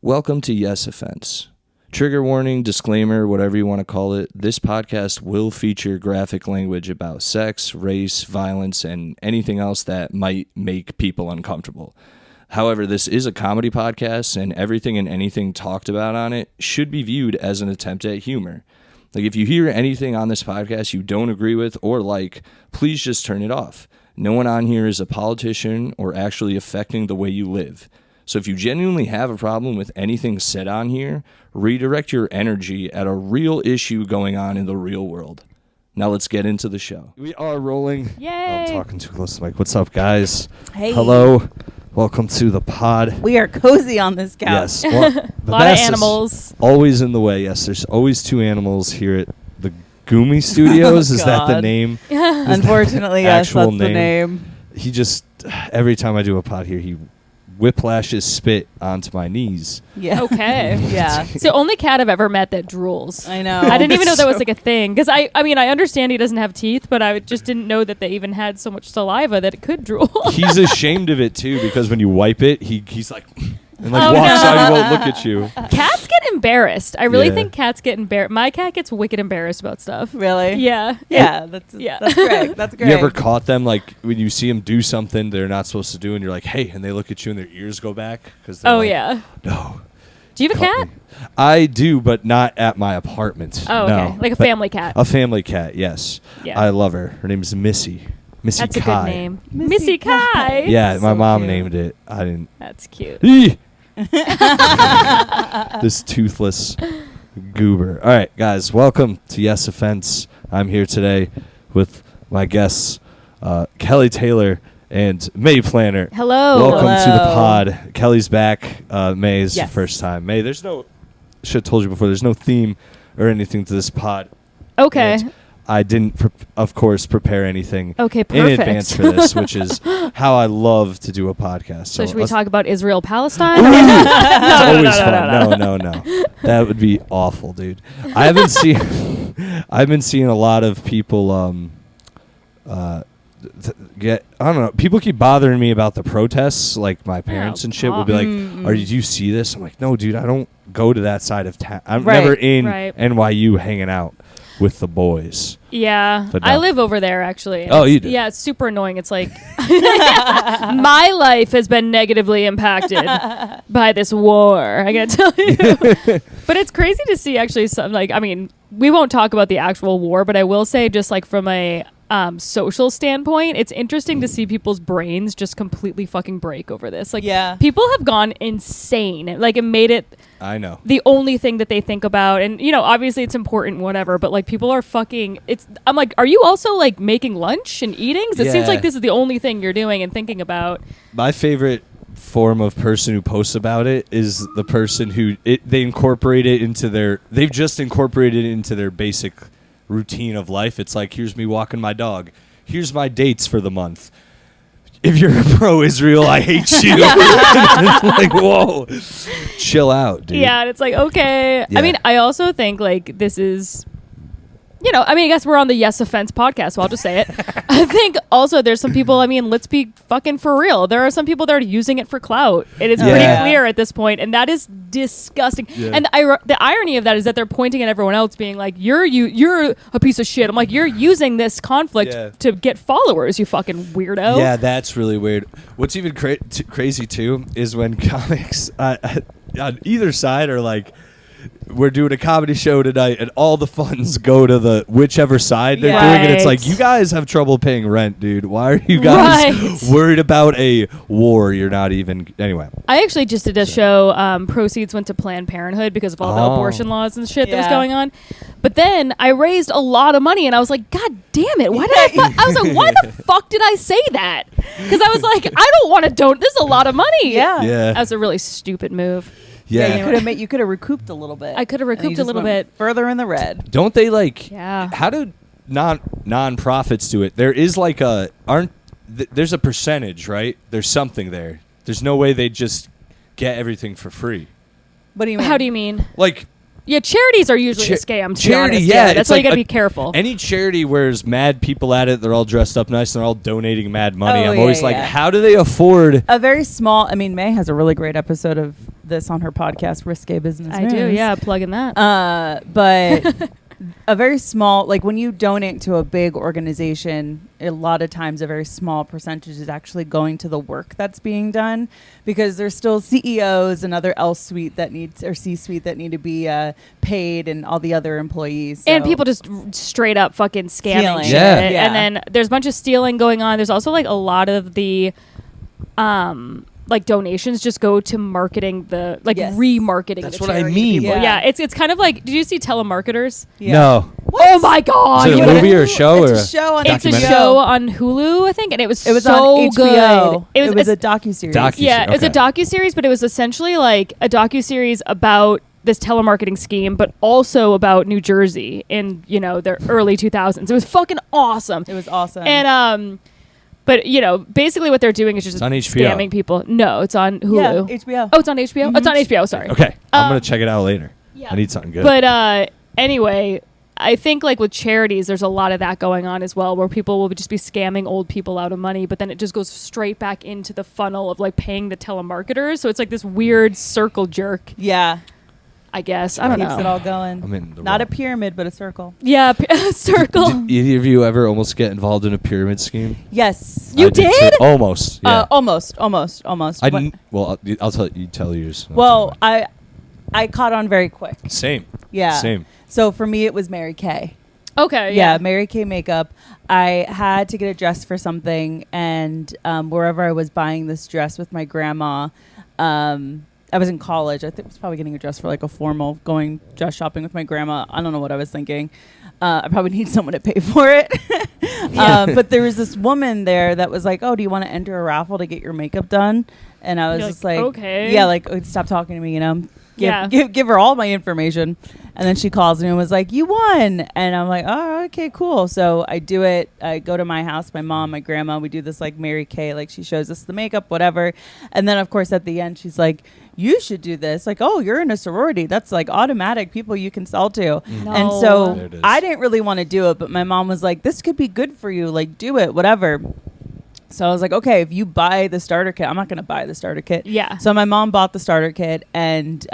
Welcome to Yes Offense. Trigger warning, disclaimer, whatever you want to call it. This podcast will feature graphic language about sex, race, violence, and anything else that might make people uncomfortable. However, this is a comedy podcast, and everything and anything talked about on it should be viewed as an attempt at humor. Like, if you hear anything on this podcast you don't agree with or like, please just turn it off. No one on here is a politician or actually affecting the way you live. So if you genuinely have a problem with anything said on here, redirect your energy at a real issue going on in the real world. Now let's get into the show. We are rolling. Yay! I'm talking too close to the mic. What's up, guys? Hey. Hello. Welcome to the pod. We are cozy on this couch. Yes. Well, a lot of animals. Always in the way. Yes, there's always two animals here at the Goomy Studios. Is that the name? Unfortunately, yes, that's the name. He just, every time I do a pod here, he whiplashes spit onto my knees. Yeah. Okay. Yeah. It's the only cat I've ever met that drools. I know. I didn't even know that was like a thing. Because I mean, I understand he doesn't have teeth, but I just didn't know that they even had so much saliva that it could drool. He's ashamed of it too, because when you wipe it, he's like, and like walks out, he won't look at you. Cats get embarrassed. I really Yeah. think cats get embarrassed. My cat gets wicked embarrassed about stuff. Really? Yeah. Yeah. That's great. That's great. You ever caught them, like, when you see them do something they're not supposed to do, and you're like, hey, and they look at you and their ears go back? Oh, yeah. No. Do you have a cat? Me. I do, but not at my apartment. Oh, no. okay. Like a family cat. A family cat, yes. Yeah. I love her. Her name is Missy. Missy That's Kai. a good name. Missy Kai. Yeah, my So mom cute. named it. I didn't. That's cute. Eeh! This toothless goober. All right, guys, welcome to Yes Offense. I'm here today with my guests, Kelly Taylor and Mae Planert. Hello. Welcome to the Hello. pod. Kelly's back. Mae's Yes. the first time. Mae, there's no, should have told you before, there's no theme or anything to this pod. Okay. And I didn't, of course, prepare anything Okay, in perfect. advance for this, which is how I love to do a podcast. So should we let's- talk about Israel-Palestine? It's always fun. No. That would be awful, dude. I've been seeing a lot of people I don't know. People keep bothering me about the protests. Like my parents and shit will be like, did you see this? I'm like, no, dude, I don't go to that side of town. I'm Right, never in right. NYU hanging out with the boys. Yeah, But I no. live over there actually. and Oh, it's- you do? Yeah, it's super annoying. It's like my life has been negatively impacted by this war. I gotta tell you. But it's crazy to see actually some like. I mean, we won't talk about the actual war, but I will say just like from a social standpoint, it's interesting to see people's brains just completely fucking break over this. Like, Yeah. people have gone insane. Like, it made it I know. the only thing that they think about. And, you know, obviously it's important, whatever, but like people are fucking, I'm like, are you also like making lunch and eating? 'Cause it seems Yeah. like this is the only thing you're doing and thinking about. My favorite form of person who posts about it is the person who they incorporate it into they've just incorporated it into their basic routine of life. It's like, here's me walking my dog. Here's my dates for the month. If you're pro-Israel, I hate you. Like, whoa, chill out, dude. Yeah. And it's like, okay. Yeah. I mean, I also think like this is, you know, I mean, I guess we're on the Yes Offense podcast, so I'll just say it. I think also there's some people, I mean, let's be fucking for real. There are some people that are using it for clout. It is Yeah. pretty clear at this point, and that is disgusting. Yeah. And the irony of that is that they're pointing at everyone else being like, you're a piece of shit. I'm like, you're using this conflict Yeah. to get followers, you fucking weirdo. Yeah, that's really weird. What's even crazy too is when comics on either side are like, we're doing a comedy show tonight, and all the funds go to the whichever side they're doing, and it's like, Right. you guys have trouble paying rent, dude. Why are you guys Right. worried about a war? You're not even anyway. I actually just did a show. Proceeds went to Planned Parenthood because of all the Oh. abortion laws and shit that was Yeah. going on. But then I raised a lot of money, and I was like, God damn it! Why did I was like, why the fuck did I say that? Because I was like, I don't want to donate. This is a lot of money. Yeah. Yeah, That was a really stupid move. yeah. You could have recouped a little bit. I could have And you recouped a just little went bit. further in the red. Don't they like? Yeah. How do non-profits do it? There is like there's a percentage, right? There's something there. There's no way they just get everything for free. What do you mean? How do you mean? Like, Yeah, charities are usually a scam, to charity, be honest. yeah, That's why you got to be careful. Any charity where there's mad people at it, they're all dressed up nice, and they're all donating mad money. I'm always like, how do they afford... A very small... I mean, Mae has a really great episode of this on her podcast, Risqué Business News. I do, yeah, plugging that. But... a very small, like when you donate to a big organization, a lot of times a very small percentage is actually going to the work that's being done, because there's still CEOs and other C-suite that need to be paid, and all the other employees. So. And people just straight up fucking scamming shit. Yeah. And then there's a bunch of stealing going on. There's also like a lot of the like donations just go to marketing remarketing. That's the what I charity mean. people. Yeah. It's kind of like, did you see Telemarketers? Yeah. No. Oh my god! Is it a movie or a show? It's a show on It's a HBO. show on Hulu, I think, and it was It was so on HBO. good. It was a docuseries. Yeah, it was a Okay. docuseries, but it was essentially like a docuseries about this telemarketing scheme, but also about New Jersey in, the early 2000s. It was fucking awesome. It was awesome. And but basically what they're doing is just It's on HBO. scamming people. No, it's on Hulu. Yeah, HBO. Oh, it's on HBO. Mm-hmm. It's on HBO. Sorry. Okay, I'm going to check it out later. Yeah. I need something good. But anyway, I think like with charities, there's a lot of that going on as well, where people will just be scamming old people out of money, but then it just goes straight back into the funnel of like paying the telemarketers. So it's like this weird circle jerk. Yeah. I guess. I don't Keeps know. it all going. I'm in the Not a wrong. pyramid, but a circle. Yeah, circle. Did either of you ever almost get involved in a pyramid scheme? Yes. You I too. did? Almost. Yeah. Almost. I What- didn't. Well, I'll tell you. Tell yours. Well, I caught on very quick. Same. Yeah. Same. So for me, it was Mary Kay. Okay. Yeah, Mary Kay makeup. I had to get a dress for something, and wherever I was buying this dress with my grandma, I was in college. I think I was probably getting a dress for like a formal, going dress shopping with my grandma. I don't know what I was thinking. I probably need someone to pay for it. But there was this woman there that was like, "Oh, do you want to enter a raffle to get your makeup done?" And I was You're just like, like, okay. Yeah, like, stop talking to me, give her all my information. And then she calls me and was like, "You won." And I'm like, "Oh, okay, cool." So I do it. I go to my house, my mom, my grandma. We do this like Mary Kay, like she shows us the makeup, whatever. And then of course at the end she's like, "You should do this." Like, "Oh, you're in a sorority. That's like automatic people you can sell to." No. And There so it is. I didn't really want to do it, but my mom was like, "This could be good for you. Like, do it, whatever." So I was like, "Okay, if you buy the starter kit," I'm not going to buy the starter kit. Yeah. So my mom bought the starter kit, and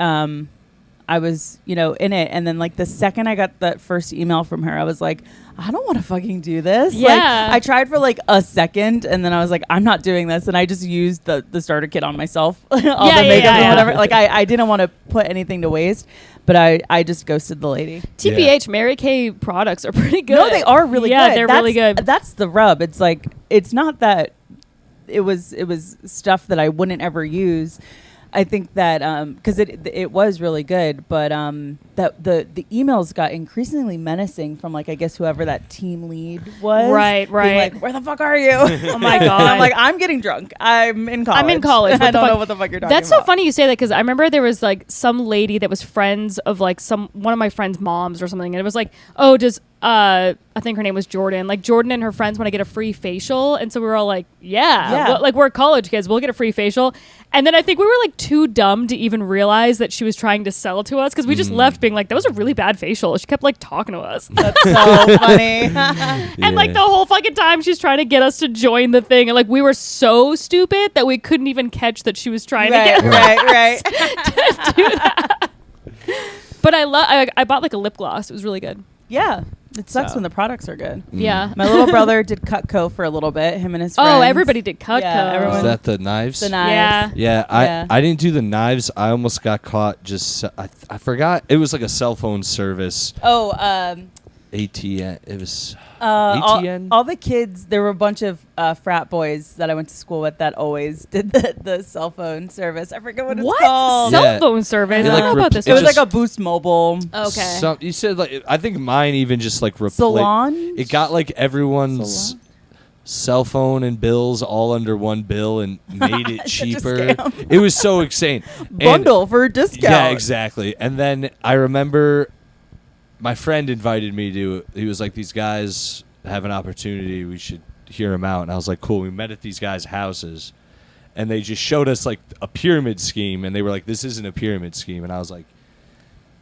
I was, in it. And then like the second I got that first email from her, I was like, I don't want to fucking do this. Yeah. Like, I tried for like a second, and then I was like, I'm not doing this. And I just used the starter kit on myself, all the makeup and whatever. Like I didn't want to put anything to waste, but I just ghosted the lady. TBH, Mary Kay products are pretty good. No, they are really good. Yeah, they're really good. That's the rub. It's like, it's not that it was stuff that I wouldn't ever use. I think that because it was really good, but that the emails got increasingly menacing from like, I guess whoever that team lead was. Right. Being like, "Where the fuck are you?" Oh my God. And I'm like, "I'm getting drunk. I'm in college. I'm in college. What I the don't fuck?" know what the fuck you're talking That's about." so funny you say that, because I remember there was like some lady that was friends of like one of my friends' moms or something, and it was like, "Oh, does I think her name was Jordan. Like Jordan and her friends want to get a free facial," and so we were all like, "Yeah, well, like we're college kids, we'll get a free facial." And then I think we were like too dumb to even realize that she was trying to sell to us, because we just left being like, "That was a really bad facial." She kept like talking to us, That's so funny. and like the whole fucking time she's trying to get us to join the thing, and like we were so stupid that we couldn't even catch that she was trying to get right. to do that. But I bought like a lip gloss. It was really good. Yeah. It sucks So. when the products are good. Yeah. My little brother did Cutco for a little bit. Him and his friends. Oh, everybody did Cutco. Yeah, everyone- Is that the knives? The knives. Yeah. Yeah, Yeah. I didn't do the knives. I almost got caught. I forgot. It was like a cell phone service. Oh, ATN. It was all, ATN. all the kids. There were a bunch of frat boys that I went to school with that always did the cell phone service. I forget what it's What? called. Yeah. Cell phone service? It, I like, don't know about this. It was just- like a Boost Mobile Okay. You said like I think mine even just like salon. It got like everyone's Salon? cell phone and bills all under one bill and made it Such a cheaper. scam. It was so insane. And- Bundle for a discount. Yeah, exactly. And then I remember my friend invited me to. He was like, "These guys have an opportunity. We should hear them out." And I was like, "Cool." We met at these guys' houses, and they just showed us like a pyramid scheme. And they were like, "This isn't a pyramid scheme." And I was like,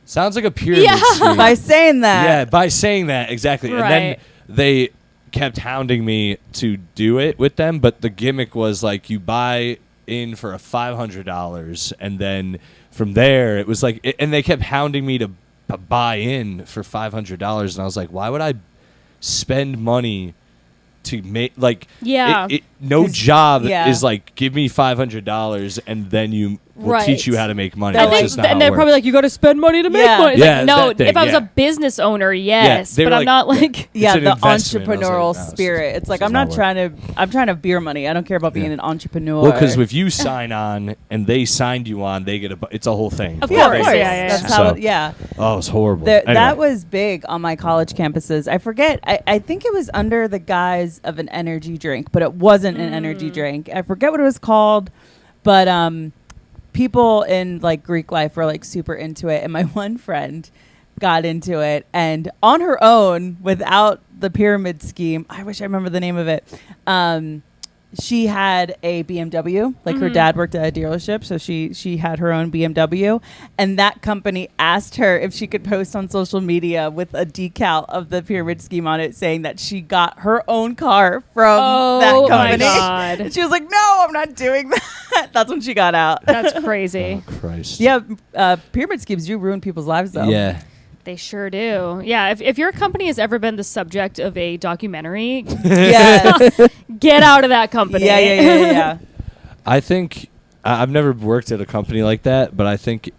Sounds like a pyramid scheme. By saying that. Yeah, by saying that, exactly. Right. And then they kept hounding me to do it with them, but the gimmick was like you buy in for a $500, and then from there it was like, and they kept hounding me to buy in for $500, and I was like, why would I spend money to make like no job is like give me $500 and then you will teach you how to make money. I think, and they're probably like, you got to spend money to make money. It's like, no, if I was a business owner, yes, but I'm not like the entrepreneurial spirit. It's like I'm trying to beer money. I don't care about being an entrepreneur. Well, because if you sign on and they signed you on, they get it's a whole thing. Of course, that's how. Oh, it's horrible. That was big on my college campuses. I forget. I think it was under the guise of an energy drink, but it wasn't an energy drink. I forget what it was called, but people in like Greek life were like super into it, and my one friend got into it, and on her own without the pyramid scheme, I wish I remember the name of it, she had a BMW. Like her dad worked at a dealership, so she had her own BMW, and that company asked her if she could post on social media with a decal of the pyramid scheme on it, saying that she got her own car from that company. My God. And she was like, "No, I'm not doing that." That's when she got out. That's crazy. Oh, Christ. Yeah, pyramid schemes do ruin people's lives, though. Yeah. They sure do. Yeah, if your company has ever been the subject of a documentary, Yes. get out of that company. Yeah. I think I've never worked at a company like that, but I think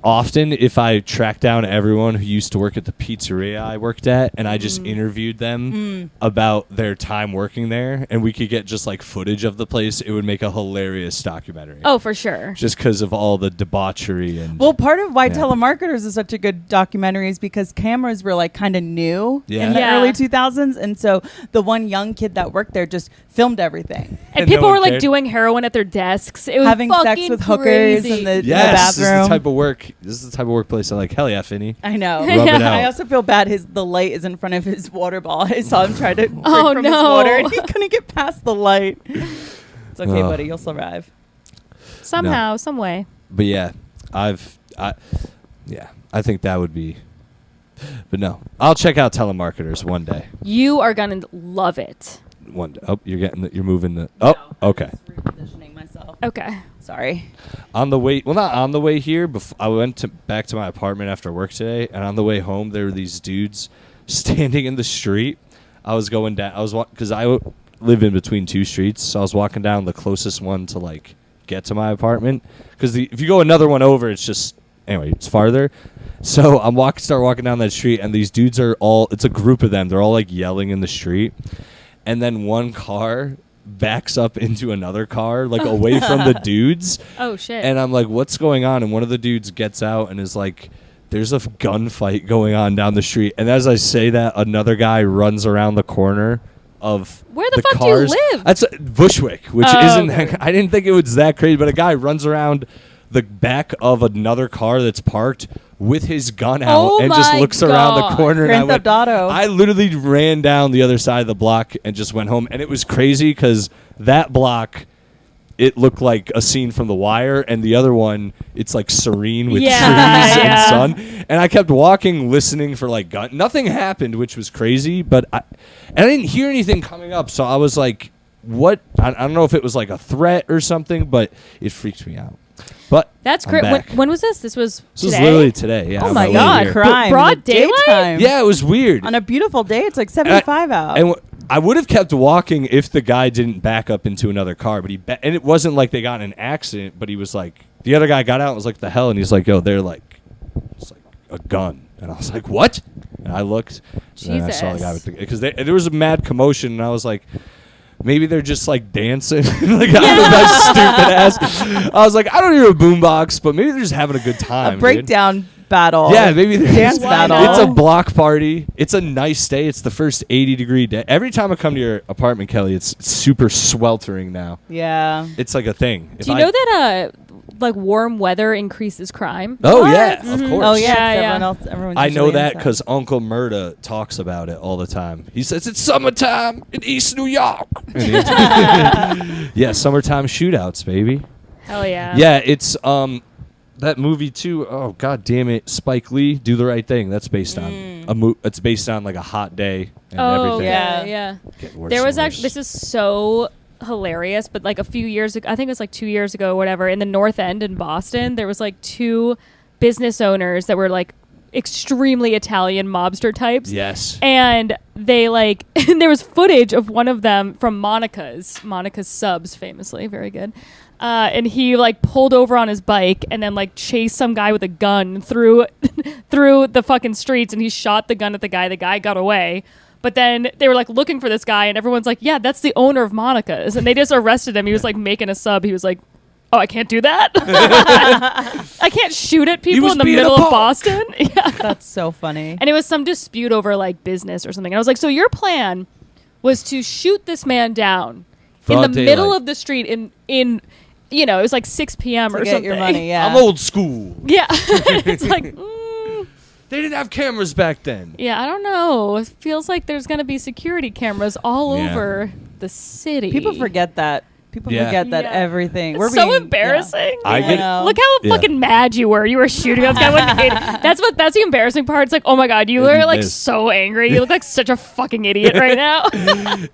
often if I track down everyone who used to work at the pizzeria I worked at and I just interviewed them about their time working there, and we could get just like footage of the place, it would make a hilarious documentary. Oh, for sure. Just because of all the debauchery and Well, part of why Telemarketers is such a good documentary is because cameras were like kind of new in the early 2000s, and so the one young kid that worked there just filmed everything. And people were like doing heroin at their desks. It was having sex with hookers in the bathroom. This is the type of work. This is the type of workplace I like. Hell yeah, Finney. I know. Rub it out. I also feel bad. The light is in front of his water ball. I saw him try to drink from his no. water, and he couldn't get past the light. It's okay, buddy. You'll survive. Somehow, some way. But yeah, I think that would be. But no, I'll check out Telemarketers one day. You are gonna love it. One day. Oh, you're moving the. Oh, okay. Repositioning myself. Okay. Sorry. On the way, well, not on the way here. I went back to my apartment after work today, and on the way home, there were these dudes standing in the street. I was going down. Because I live in between two streets, so I was walking down the closest one to like get to my apartment. Because if you go another one over, it's farther. So start walking down that street, and these dudes it's a group of them. They're all like yelling in the street, and then one car backs up into another car, like away from the dudes. Oh shit. And I'm like, what's going on? And one of the dudes gets out and is like, there's a gunfight going on down the street. And as I say that, another guy runs around the corner of where the fuck cars. do you live? That's Bushwick, which isn't. I didn't think it was that crazy, but a guy runs around the back of another car that's parked with his gun out and just looks around the corner. Grand Theft Auto. I literally ran down the other side of the block and just went home. And it was crazy because that block, it looked like a scene from The Wire, and the other one, it's like serene with trees and sun. And I kept walking, listening for like gun. Nothing happened, which was crazy, but I didn't hear anything coming up. So I was like, what? I don't know if it was like a threat or something, but it freaked me out. But that's great. When was this? This was literally today. Yeah. Oh my God! Crime. Broad daylight. Yeah, it was weird. On a beautiful day, it's like 75 out. And I would have kept walking if the guy didn't back up into another car. But and it wasn't like they got in an accident. But he was like, the other guy got out and was like, "The hell!" And he's like, "Yo, they're like, it's like a gun." And I was like, "What?" And I looked. And I saw the guy with because there was a mad commotion, and I was like, maybe they're just like dancing. Like that stupid ass. I was like, I don't hear a boombox, but maybe they're just having a good time. A breakdown battle. Yeah, maybe they're dance battle. It's a block party. It's a nice day. It's the first 80-degree day. Every time I come to your apartment, Kelly, it's super sweltering now. Yeah. It's like a thing. Do you know that like warm weather increases crime? Oh What? yeah, of course. Oh yeah. Everyone's I know usually that inside. because Uncle Murda talks about it all the time. He says it's summertime in East New York. Yeah, summertime shootouts, baby. Hell yeah. Yeah, it's that movie too. Oh god damn it, Spike Lee, Do the Right Thing. That's based on it's based on like a hot day and everything. Yeah. Getting worse There was and actually, worse. this is so hilarious, but like a few years ago, I think it was like 2 years ago, or whatever, in the North End in Boston, there was like 2 business owners that were like extremely Italian mobster types. Yes. And they like, and there was footage of one of them from Monica's Subs, famously, very good. And he like pulled over on his bike and then like chased some guy with a gun through the fucking streets, and he shot the gun at the guy. The guy got away. But then they were like looking for this guy, and everyone's like, yeah, that's the owner of Monica's. And they just arrested him. He was like making a sub. He was like, oh, I can't do that. I can't shoot at people in the middle of Boston. Yeah. That's so funny. And it was some dispute over like business or something. And I was like, so your plan was to shoot this man down in the middle of the street in it was like 6 p.m. To or get something. your money, yeah. I'm old school. Yeah. It's like, They didn't have cameras back then. yeah, I don't know. It feels like there's going to be security cameras all over the city. People forget that. People forget that everything. It's so embarrassing. I get it. Look how fucking mad you were. You were shooting this guy. That's the embarrassing part. It's like, oh my god, you were like so angry. You look like such a fucking idiot right now.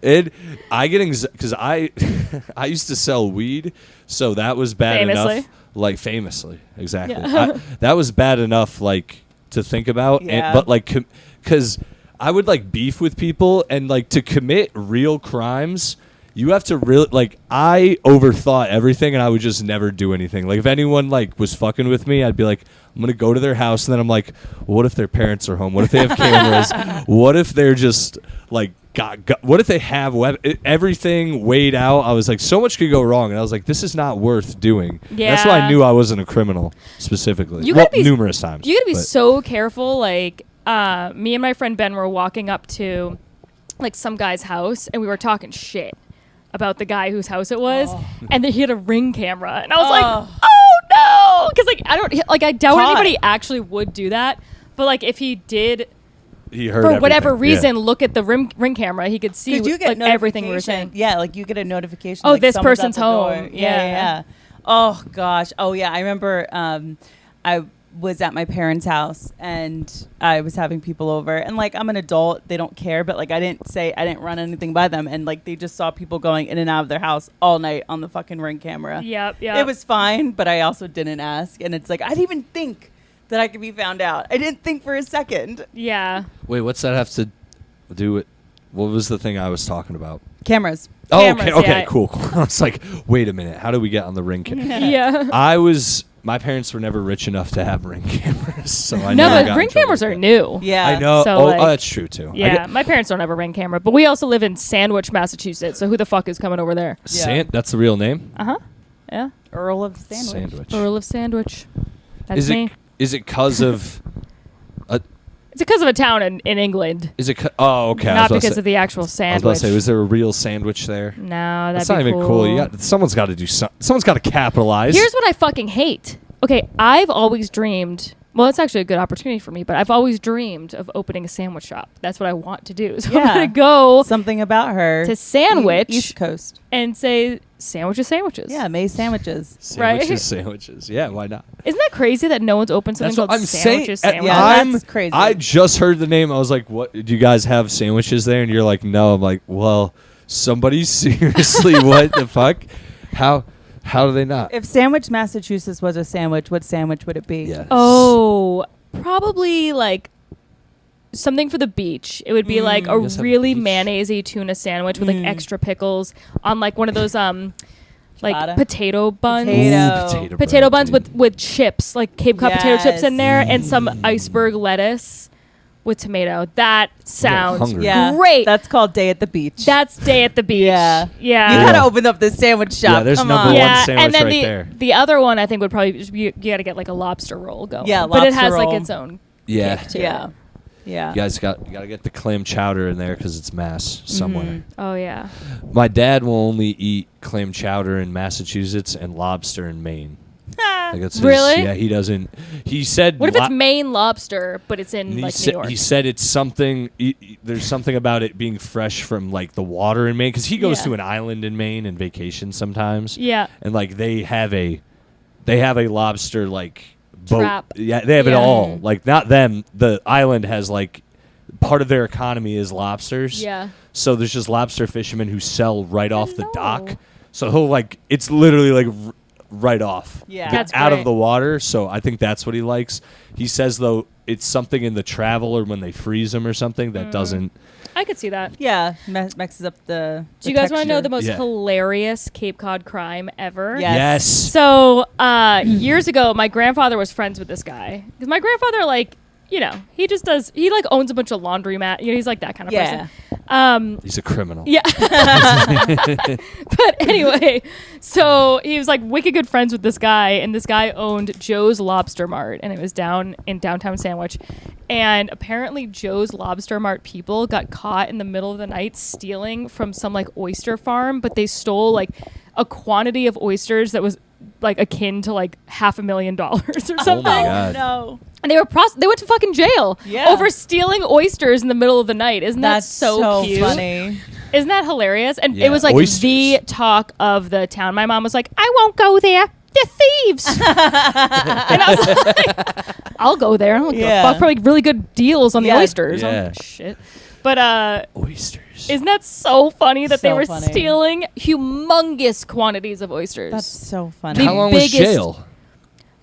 And I get because I used to sell weed, so that was bad enough. Like famously, exactly. Yeah. That was bad enough, like to think about. Yeah. But like, because I would like beef with people, and like to commit real crimes, you have to really like. I overthought everything, and I would just never do anything. Like if anyone like was fucking with me, I'd be like, I'm gonna go to their house, and then I'm like, what if their parents are home? What if they have cameras? What if they're just like what if they have everything weighed out? I was like, so much could go wrong, and I was like, this is not worth doing. Yeah. That's why I knew I wasn't a criminal specifically. Numerous times. You gotta be so careful. Like me and my friend Ben were walking up to like some guy's house, and we were talking shit about the guy whose house it was, and then he had a Ring camera, and I was like, oh no, because like I doubt anybody actually would do that, but like if he did, he heard for whatever everything. reason look at the ring camera, he could see you get like everything we were saying. Yeah, like you get a notification. Oh, like this someone's person's at the door. home. Yeah. Oh gosh. Oh yeah. I remember. I was at my parents' house, and I was having people over, and like I'm an adult, they don't care, but like I didn't run anything by them, and like they just saw people going in and out of their house all night on the fucking Ring camera. Yep. It was fine, but I also didn't ask, and it's like I didn't even think that I could be found out. I didn't think for a second. Yeah. Wait, what's that have to do with? What was the thing I was talking about? Cameras. Oh, Cameras, okay, yeah. cool. I was like, wait a minute, how do we get on the Ring camera? Yeah. My parents were never rich enough to have Ring cameras, so I No, never but got Ring in trouble cameras with are that. new. Yeah. I know. So, like, that's true too. Yeah, my parents don't have a Ring camera, but we also live in Sandwich, Massachusetts. So who the fuck is coming over there? That's the real name. Yeah, Earl of Sandwich. Earl of Sandwich. That's me. Is it because of? It's because of a town in England. Is it? Okay. Not because of the actual I was sandwich. about to say, was there a real sandwich there? No, That's that'd not be even cool. Someone's got to do something. Someone's got to capitalize. Here's what I fucking hate. Okay, I've always dreamed. Well, it's actually a good opportunity for me, but I've always dreamed of opening a sandwich shop. That's what I want to do. So I'm gonna go something about her to Sandwich, East Coast, and say sandwiches. Yeah, Mae sandwiches. Sandwiches. Yeah, why not? Isn't that crazy that no one's opened something That's what called I'm Sandwiches? saying. That's crazy. I just heard the name. I was like, "What? Do you guys have sandwiches there?" And you're like, "No." I'm like, "Well, somebody seriously, what the fuck? How do they not?" If Sandwich, Massachusetts was a sandwich, what sandwich would it be? Yes. Oh, probably like something for the beach. It would be like a Just have really beach. mayonnaise-y tuna sandwich with like extra pickles on like one of those like Ciabatta? potato buns. Potato Buns with chips, like Cape Cod potato chips in there, and some Mm. iceberg lettuce with tomato. That sounds hungry. Yeah, great. That's called Day at the Beach. That's Day at the Beach. Yeah. Yeah. You gotta open up this sandwich shop. Yeah, there's Come number on. one Yeah, sandwich and then right there. the other one I think would probably just be, you got to get like a lobster roll going. Yeah, but it lobster has roll. like its own Yeah. kick to Yeah. it. Yeah. You guys got to get the clam chowder in there because it's Mass somewhere. Oh yeah. My dad will only eat clam chowder in Massachusetts and lobster in Maine. Like that's Really? Yeah, he doesn't. He said. What if it's Maine lobster, but it's in He like said, New York? he said it's something. There's something about it being fresh from like the water in Maine because he goes Yeah. to an island in Maine and vacation sometimes. Yeah. And like they have a they have a lobster like boat. Trap. Yeah, they have it Yeah. all. Like not them. The island has like part of their economy is lobsters. Yeah. So there's just lobster fishermen who sell right off the know. dock. So he'll like it's literally like right off. Yeah. That's out of great. the water. So I think that's what he likes. He says though it's something in the travel or when they freeze them or something that doesn't. I could see that. Yeah, mixes up the. Do you guys want to know the most Yeah. hilarious Cape Cod crime ever? Yeah. Yes. So years ago, my grandfather was friends with this guy because my grandfather, like, you know, he like owns a bunch of laundromat. You know, he's like that kind of Yeah. person. He's a criminal. Yeah. But anyway, so he was like wicked good friends with this guy, and this guy owned Joe's Lobster Mart, and it was down in downtown Sandwich. And apparently Joe's Lobster Mart people got caught in the middle of the night stealing from some like oyster farm, but they stole like a quantity of oysters that was like akin to like $500,000 or something. Oh my God. No. And they went to fucking jail Yeah. over stealing oysters in the middle of the night. Isn't that That's so cute? funny. Isn't that hilarious? And Yeah, it was like oysters. the talk of the town. My mom was like, I won't go there. They're thieves. And I was like, I'll go there. I don't give a Yeah. fuck. Probably really good deals on the Yeah. oysters. I'm Yeah. like, shit. But Oysters. isn't that so funny that they So were funny. stealing humongous quantities of oysters? That's so funny. The How long was biggest- jail?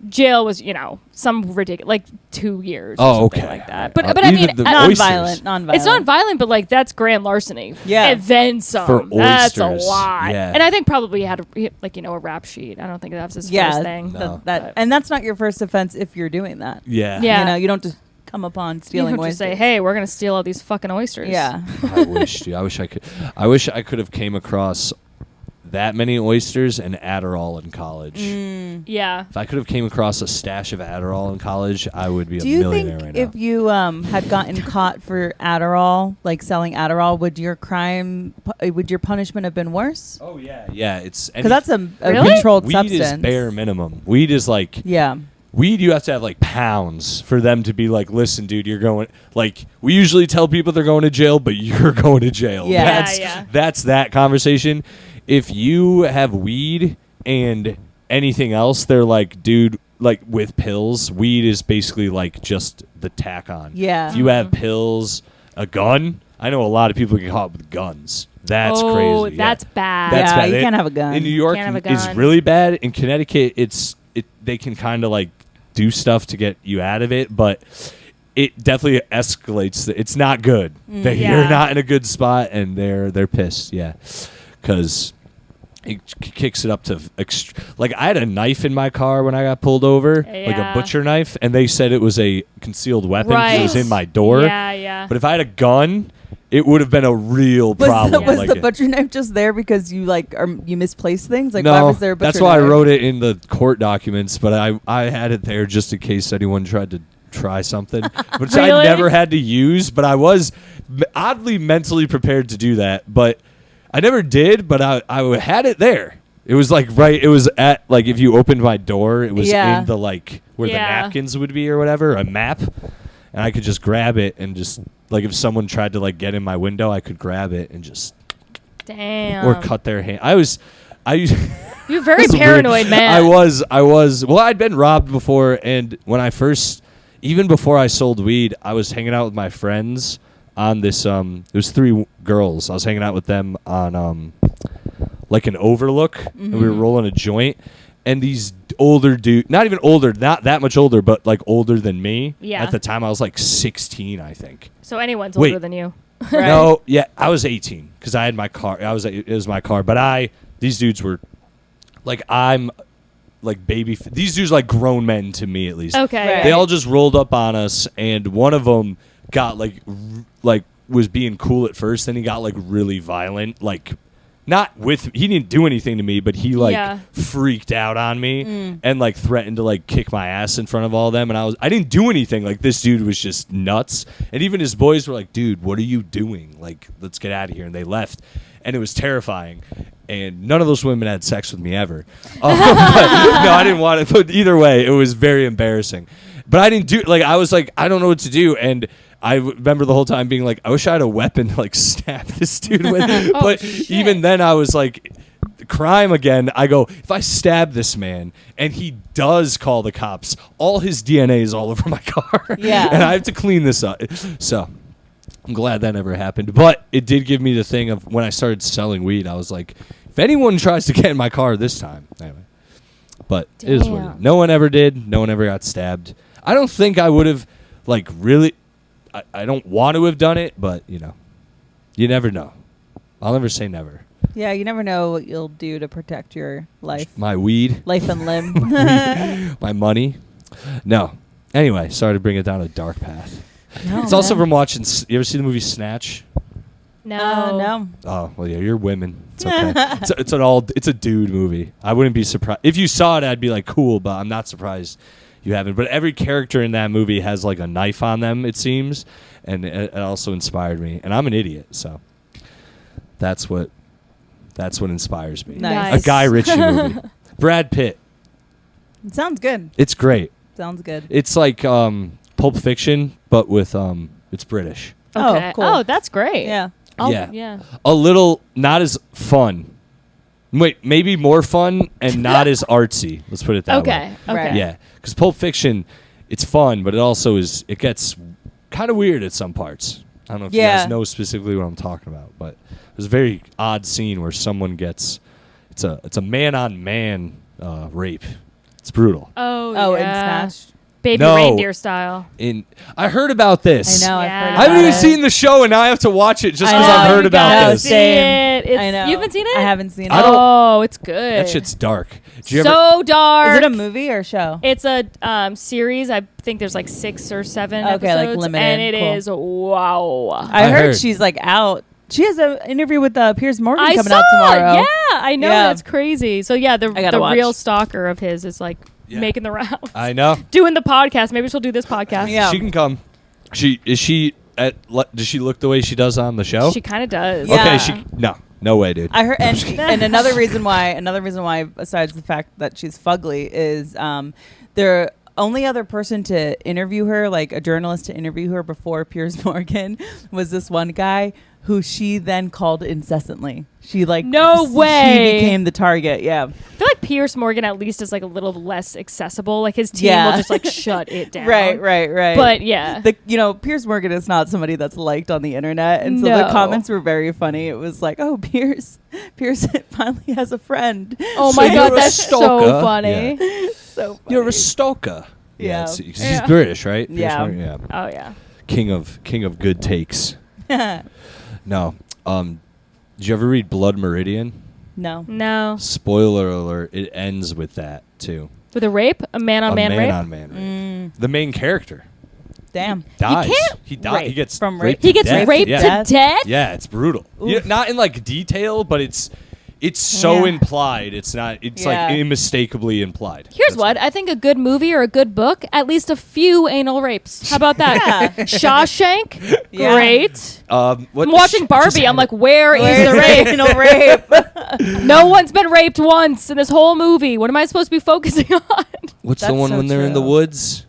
Jail was, you know, some ridiculous, like 2 years. Oh, or something okay. like that. But Either I mean, the Non-violent. oysters. it's not violent, but like that's grand larceny. Yeah. And then some. For That's a oysters. lot. Yeah. And I think probably he had a rap sheet. I don't think that was his Yeah, first thing. No. and that's not your first offense if you're doing that. Yeah. Yeah. You know, you don't just come upon stealing you don't oysters. just say, "Hey, we're gonna steal all these fucking oysters." Yeah. I wish, dude. I wish I could have came across that many oysters and Adderall in college. Yeah. If I could have came across a stash of Adderall in college, I would be Do a you millionaire think right now. if you had gotten caught for Adderall, like selling Adderall, would your punishment have been worse? Oh yeah, yeah. It's Because that's a Really? controlled weed substance. is bare minimum. Weed is like Yeah. weed. You have to have like pounds for them to be like, listen, dude, you're going. Like we usually tell people they're going to jail, but you're going to jail. Yeah. That's, Yeah. that's that conversation. If you have weed and anything else, they're like, dude, like with pills, weed is basically like just the tack on. Yeah. If you have pills, a gun, I know a lot of people get caught with guns. That's oh, crazy. that's yeah. bad. That's Yeah, bad. you can't have a gun. In New York, Can't have a it's gun. really bad. In Connecticut, they can kind of like do stuff to get you out of it, but it definitely escalates. It's not good. Yeah. You're not in a good spot, and they're pissed. Yeah, because it kicks it up to like I had a knife in my car when I got pulled over, like a Yeah. butcher knife, and they said it was a concealed weapon 'cause it was Right. in my door. Yeah, yeah. But if I had a gun, it would have been a real problem. Was like the it. butcher knife just there because you you misplaced things? Like No, why was there a butcher that's why I knife? wrote it in the court documents, but I had it there just in case anyone tried to try something, which I Really? never had to use, but I was oddly mentally prepared to do that, but I never did, but I had it there. It was like it was at like if you opened my door, it was Yeah. in the like where Yeah. the napkins would be or whatever, a map, and I could just grab it and just like if someone tried to like get in my window, I could grab it and just Damn. or cut their hand. I You're very That's paranoid, weird. man. I was. Well, I'd been robbed before, and when I first, even before I sold weed, I was hanging out with my friends on this. There was 3 girls. I was hanging out with them on like an overlook, and we were rolling a joint. And these older dude, not even older, not that much older, but like older than me. Yeah. At the time, I was like 16, I think. So anyone's Wait. older than you. Right. No, yeah, I was 18 because I had my car. It was my car, but these dudes were like I'm like baby. These dudes are like grown men to me at least. Okay. Right. They all just rolled up on us, and one of them got like was being cool at first, then he got like really violent, like. Not with he didn't do anything to me, but he like Yeah. freaked out on me and like threatened to like kick my ass in front of all of them, and I didn't do anything. Like this dude was just nuts, and even his boys were like, "Dude, what are you doing? Like, let's get out of here." And they left, and it was terrifying. And none of those women had sex with me ever. But, no, I didn't want it. But either way, it was very embarrassing. But I didn't do like I was like I don't know what to do, and I remember the whole time being like, I wish I had a weapon to like stab this dude with. Oh, but shit. even then, I was like, crime again. I go, if I stab this man and he does call the cops, all his DNA is all over my car. Yeah. And I have to clean this up. So I'm glad that never happened. But it did give me the thing of when I started selling weed, I was like, if anyone tries to get in my car this time. Anyway. But it is what it is. No one ever did. No one ever got stabbed. I don't think I would have, like, really. I don't want to have done it, but, you know, you never know. I'll never say never. Yeah, you never know what you'll do to protect your life. My weed. Life and limb. My money. No. Anyway, sorry to bring it down a dark path. No, It's also man. from watching. You ever see the movie Snatch? No. Oh well, yeah, you're women. It's okay. It's a dude movie. I wouldn't be surprised if you saw it. I'd be like, cool, but I'm not surprised you haven't. But every character in that movie has like a knife on them. It seems, and it also inspired me. And I'm an idiot, so that's what inspires me. Nice. A Guy Ritchie movie. Brad Pitt. It sounds good. It's great. Sounds good. It's like Pulp Fiction, but with it's British. Okay. Oh, cool. Oh, that's great. Yeah. Yeah. A little not as fun. Wait, maybe more fun and not as artsy. Let's put it that way. Okay. Right. Yeah, because Pulp Fiction, it's fun, but it gets kind of weird at some parts. I don't know if you guys know specifically what I'm talking about, but there's a very odd scene where someone gets it's a man on man rape. It's brutal. Oh, in yeah. Smash. Baby No. reindeer style. I heard about this. I know. Yeah. I've heard I haven't about even it. seen the show, and now I have to watch it just I because know, I've heard you about gotta this. see Same. it. I know. You haven't seen it? I haven't seen it. I don't- Oh, it's good. That shit's dark. Did you ever? So dark. Is it a movie or a show? It's a series. I think there's like 6 or 7 Okay, like episodes, limited. and it Cool. is wow. I heard heard. she's like out. She has an interview with Piers Morgan I coming saw out tomorrow. it. Yeah, I know. Yeah. That's crazy. So yeah, I the gotta watch. real stalker of his is like Yeah. making the rounds, I know. doing the podcast. Maybe she'll do this podcast. Yeah. She can come. Does she look the way she does on the show? She kind of does. Yeah. Okay, no way, dude. I heard, and another reason why, besides the fact that she's fugly, is the only other person to interview her, like a journalist to interview her before Piers Morgan, was this one guy who she then called incessantly. She No way. She became the target. Yeah. I feel like Piers Morgan at least is like a little less accessible. Like his team Yeah. will just like shut it down. Right. But yeah. Piers Morgan is not somebody that's liked on the internet, and so the No. comments were very funny. It was like, "Oh, Piers finally has a friend." Oh So my you're god, a that's so stalker. funny. So funny. You're a stalker. Yeah. She's Yeah. British, right? Piers Yeah. Morgan? Yeah. Oh yeah. King of good takes. No. Did you ever read Blood Meridian? No. No. Spoiler alert, it ends with that too. With a rape? A man on man rape? on man rape. The main character Damn. dies. can't He dies. rape He gets from raped. He to gets death. raped Yeah. to death? Yeah, it's brutal. Oof. Not in like detail, but it's so Yeah. implied. It's not. It's Yeah. like unmistakably implied. Here's That's what I think: a good movie or a good book, at least a few anal rapes. How about that? Shawshank, Yeah. great. What I'm watching Barbie. I'm like, where is Where's the rape? anal rape? No one's been raped once in this whole movie. What am I supposed to be focusing on? what's the That's one so when they're in the true. woods?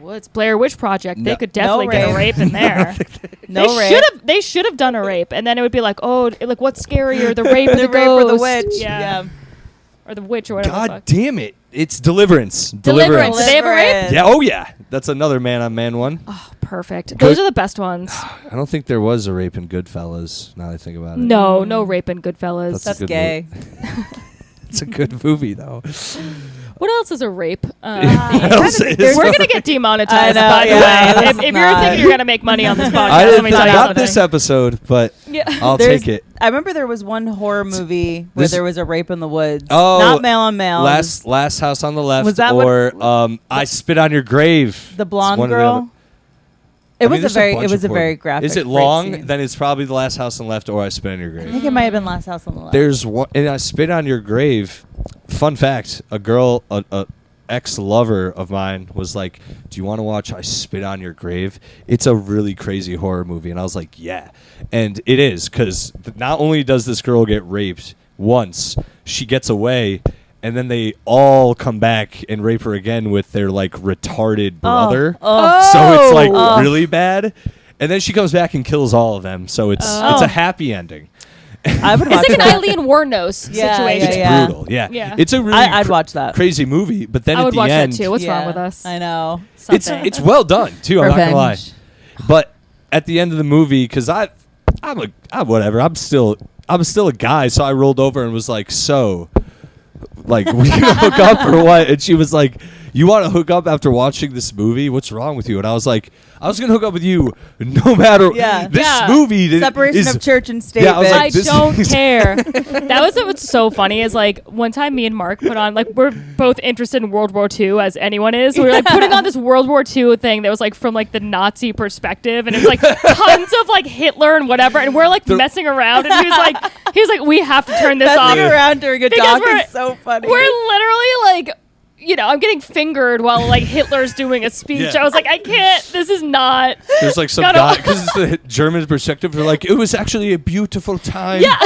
Woods, Blair Witch Project. They No. could definitely No get a rape. rape in there. No rape. They should have done a rape, and then it would be like, oh, like what's scarier, the rape or The the rape or the ghost? witch. Yeah. Or the witch or whatever. the God fuck. damn it! It's Deliverance. Deliverance. Did they have a rape? Yeah. Oh yeah. That's another man on man one. Oh, perfect. Those are the best ones. I don't think there was a rape in Goodfellas. Now that I think about it. No rape in Goodfellas. That's That's a good gay. It's a good movie though. What else is a rape? What else is We're a- gonna get demonetized, I know, by the yeah, way. let's If you're not. thinking you're gonna make money on this podcast, I let didn't me think tell you about something. this episode, but Yeah. I'll There's- take it. I remember there was one horror movie where This- there was a rape in the woods. Oh, Not male on male. Last House on the Left, Was that what- or I Spit on Your Grave. The It's blonde one or the girl. other. It I mean, was there's a bunch of horror- very graphic. Is it rape long? scene. Then it's probably The Last House on the Left or I Spit on Your I Grave. think it might have been Last House on the Left. There's one, and I Spit on Your Grave. Fun fact: a girl, a ex-lover of mine, was like, "Do you want to watch I Spit on Your Grave? It's a really crazy horror movie." And I was like, "Yeah," and it is because not only does this girl get raped once, she gets away. And then they all come back and rape her again with their like retarded brother. Oh. So it's like Oh. really bad. And then she comes back and kills all of them. So it's a happy ending. I would watch It's like that. an Eileen Wuornos Yeah, situation. It's yeah. brutal. Yeah. Yeah. It's a really I'd watch that. crazy movie, but then I at would the watch end, that too. What's wrong Yeah, with us? I know. it's well done too. I'm not gonna lie. Revenge. But at the end of the movie, because I'm whatever. I'm still a guy, so I rolled over and was like, so, like, we gonna hook up or what? And she was like, you want to hook up after watching this movie? What's wrong with you? And I was like, I was gonna hook up with you no matter. Yeah. This Yeah. movie Separation is of church and state. Yeah, I was like, I this don't is- care. That was what's so funny is like one time me and Mark put on like we're both interested in World War II as anyone is. So we were like putting on this World War II thing that was like from like the Nazi perspective, and it's like tons of like Hitler and whatever, and we're like messing around, and he was like we have to turn this Messing off. around during a Because doc we're- is so funny. We're literally like, I'm getting fingered while like Hitler's doing a speech. Yeah. I was like, I can't. This is not. There's like some Gotta- guy, because it's the German perspective. They're like, it was actually a beautiful time Yeah.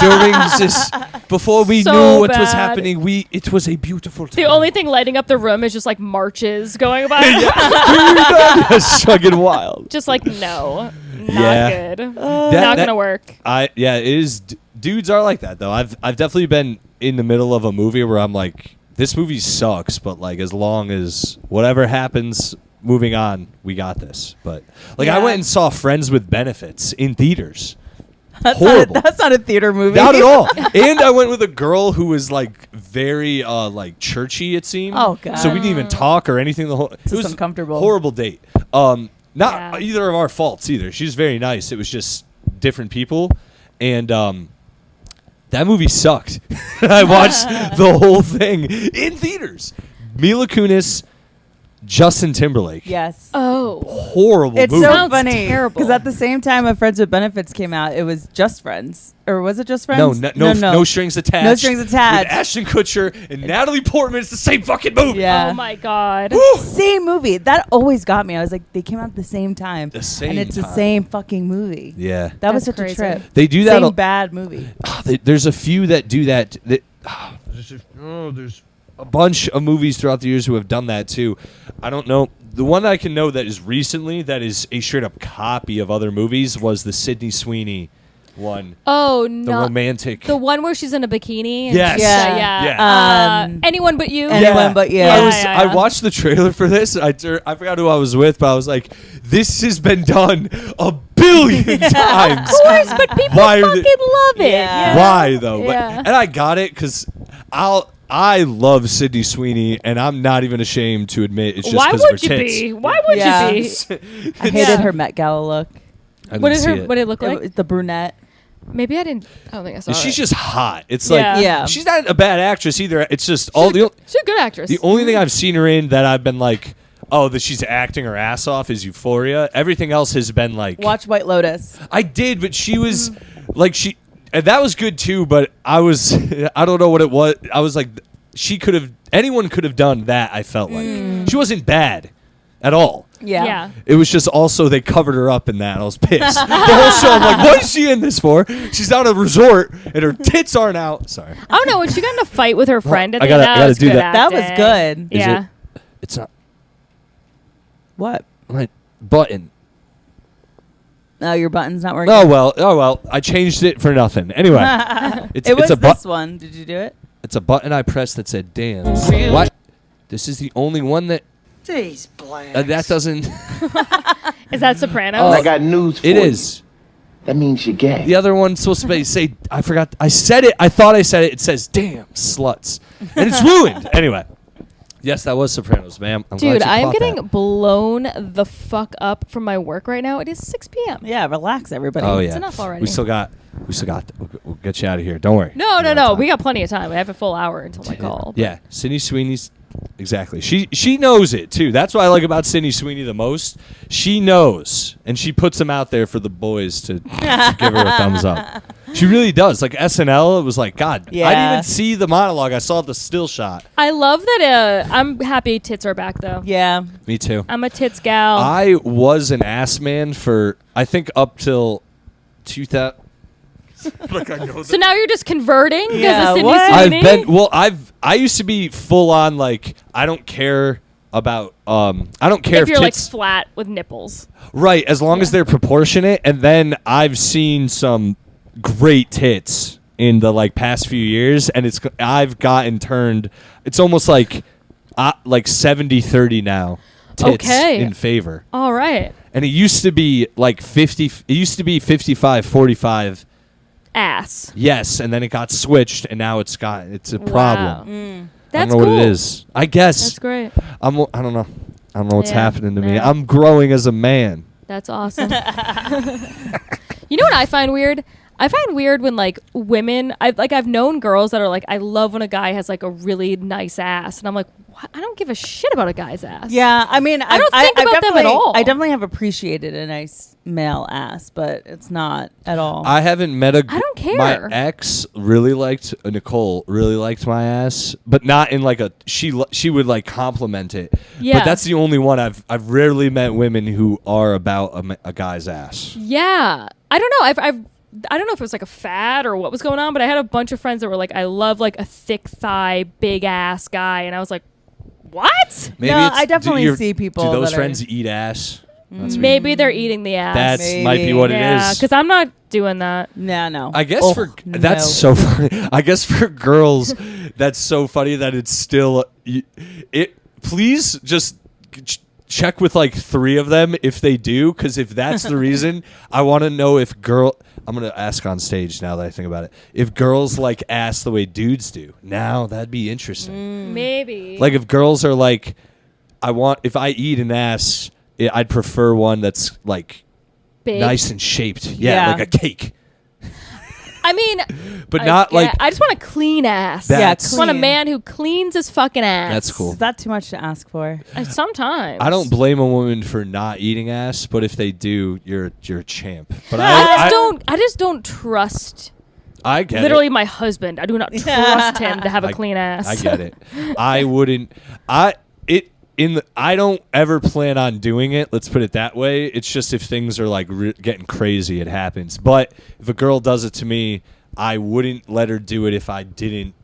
during this. Before we So knew what was bad. happening, it was a beautiful time. The only thing lighting up the room is just like marches going by. That's fucking wild. Just like no, not Yeah. good. That- Not gonna work. It is. Dudes are like that though. I've definitely been in the middle of a movie where I'm like, this movie sucks, but like as long as whatever happens, moving on, we got this. But like I Yeah. went and saw Friends with Benefits in theaters. that's horrible. That's not a theater movie. Not at all. And I went with a girl who was like very like churchy, it seemed. Oh, God. So we didn't even talk or anything. It Just was uncomfortable. horrible date. Not Yeah. either of our faults either. She's very nice. It was just different people, and that movie sucked. I watched the whole thing in theaters. Mila Kunis, Justin Timberlake. Yes. Oh, Horrible It's movie. so Sounds funny terrible. because at the same time, when Friends with Benefits came out, it was Just Friends, or was it Just Friends? No strings attached. No strings attached. With Ashton Kutcher and Natalie Portman. It's the same fucking movie. Yeah. oh my God. Woo! Same movie. That always got me. I was like, they came out at the same time, The same and it's the time. same fucking movie. Yeah. That was That's such crazy. a trip. They do that. Same bad movie. There's a few that do that. There's a bunch of movies throughout the years who have done that too. I don't know. The one that I can know that is recently that is a straight up copy of other movies was the Sydney Sweeney one. Oh The no. romantic. The one where she's in a bikini. And Yes. she's- Yeah. yeah. Um, Anyone but you. Anyone but you. I was. Yeah. I watched the trailer for this. And I forgot who I was with, but I was like, "This has been done a billion times. Of course, but people Why are fucking they- love it. Yeah. Yeah. Why though?" But- Yeah. and I got it because I love Sydney Sweeney, and I'm not even ashamed to admit it's just Why because of her would you tits. be? Why would Yeah. you be? I hated Yeah. her Met Gala look. I What didn't did see her? it. What did it look like? The brunette. Maybe I didn't. I don't think I saw She's it. just hot. It's Yeah. like Yeah. she's not a bad actress either. It's just all the She's a good actress. the only thing I've seen her in that I've been like, oh, that she's acting her ass off is Euphoria. Everything else has been like, Watch White Lotus. I did, but she was like and that was good too. But I was I don't know what it was. I was like, anyone could have done that. I felt like she wasn't bad at all. Yeah. It was just also they covered her up in that. I was pissed. The whole show, I'm like, what is she in this for? She's on a resort and her tits aren't out. Sorry. I don't know. When she got in a fight with her friend at I the gotta- end, I that gotta was do good that. That was acting. good. Is Yeah. It's not What? my button. Oh, your button's not working. Oh well. I changed it for nothing. Anyway, It was a this one. Did you do it? It's a button I pressed that said dance. What? This is the only one that These blacks. that doesn't. Is that Sopranos? Oh. I got news for It you. is. That means you're gay. The other one's supposed to say. I forgot. I said it. I thought I said it. It says damn sluts, and it's ruined. Anyway. Yes, that was Sopranos, ma'am. I'm glad Dude, you I am caught getting that. blown the fuck up from my work right now. It is 6 p.m. Yeah, relax, everybody. Oh It's yeah. enough already. We still got. We'll get you out of here. Don't worry. No. time. We got plenty of time. I have a full hour until my call. Yeah, Sydney Sweeney's exactly. She knows it too. That's what I like about Sydney Sweeney the most. She knows, and she puts them out there for the boys to give her a thumbs up. She really does. Like SNL, it was like God. I didn't Yeah. even see the monologue. I saw the still shot. I love that. I'm happy tits are back though. Yeah. Me too. I'm a tits gal. I was an ass man for I think up till 2000. Like I know so now you're just converting because Yeah, of Sydney what? Sweeney? I used to be full on like I don't care about I don't care if you're like tits flat with nipples. right as long as they're proportionate, and then I've seen some great tits in the like past few years, and I've gotten turned. It's almost like 70-30 now. Tits in favor. All right. And it used to be like 50. It used to be 55-45. Ass. Yes, and then it got switched, and now it's a problem. Wow. I don't That's know cool. what it is. I guess That's great. I don't know. I don't know what's Yeah, happening to me. man. I'm growing as a man. That's awesome. You know what I find weird? I find weird when like women, I've known girls that are like, I love when a guy has like a really nice ass, and I'm like, what? I don't give a shit about a guy's ass. Yeah, I mean, I don't think about them at all. I definitely have appreciated a nice male ass, but it's not at all. I haven't met a. I don't care. My ex really liked Nicole. Really liked my ass, but not in like a. She would like compliment it. Yeah. But that's the only one I've rarely met women who are about a guy's ass. Yeah. I don't know. I don't know if it was like a fad or what was going on, but I had a bunch of friends that were like, I love like a thick thigh, big ass guy, and I was like, what? Maybe No, it's- I definitely do see people Do those that friends eat ass? That's weird. Maybe they're eating the ass. That's might be what yeah, it is. because I'm not doing that. No. I guess that's no. so funny. I guess for girls, that's so funny that it's still it. Please just check with like 3 of them if they do, because if that's the reason, I want to know if I'm gonna ask on stage now that I think about it. If girls like ass the way dudes do, now that'd be interesting. Maybe. Like if girls are like, if I eat an ass, I'd prefer one that's like big. nice and shaped. Yeah, Yeah. like a cake. I mean, But not like I just want a clean ass. That's- I just want a clean. man who cleans his fucking ass. That's cool. Is that too much to ask for? Sometimes. I don't blame a woman for not eating ass, but if they do, you're a champ. But I just don't trust. I get Literally, it. my husband. I do not trust him to have a I- clean ass. I get it. I wouldn't. I don't ever plan on doing it. Let's put it that way. It's just if things are like getting crazy, it happens. But if a girl does it to me, I wouldn't let her do it if I didn't,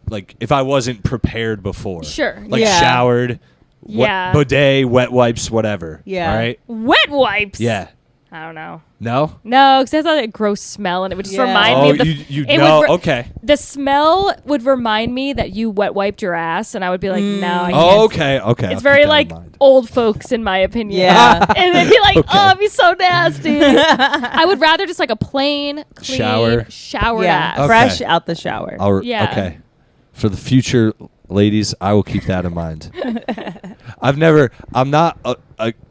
like, if I wasn't prepared before. Sure. Like Yeah. showered, Yeah. bidet, wet wipes, whatever. Yeah. All right. Wet wipes. Yeah. I don't know. No. No, because it has that gross smell, and it would just Yeah. remind me Oh, of the. you it know. would Okay. The smell would remind me that you wet wiped your ass, and I would be like, no, I can't. Oh, okay. Okay. It's I'll very keep that like in mind. old folks, in my opinion. Yeah. And they'd be like, Okay. oh, it'd be so nasty. I would rather just like a plain, clean, showered ass. Okay. Fresh out the shower. Yeah. Okay. For the future ladies, I will keep that in mind. I'm not,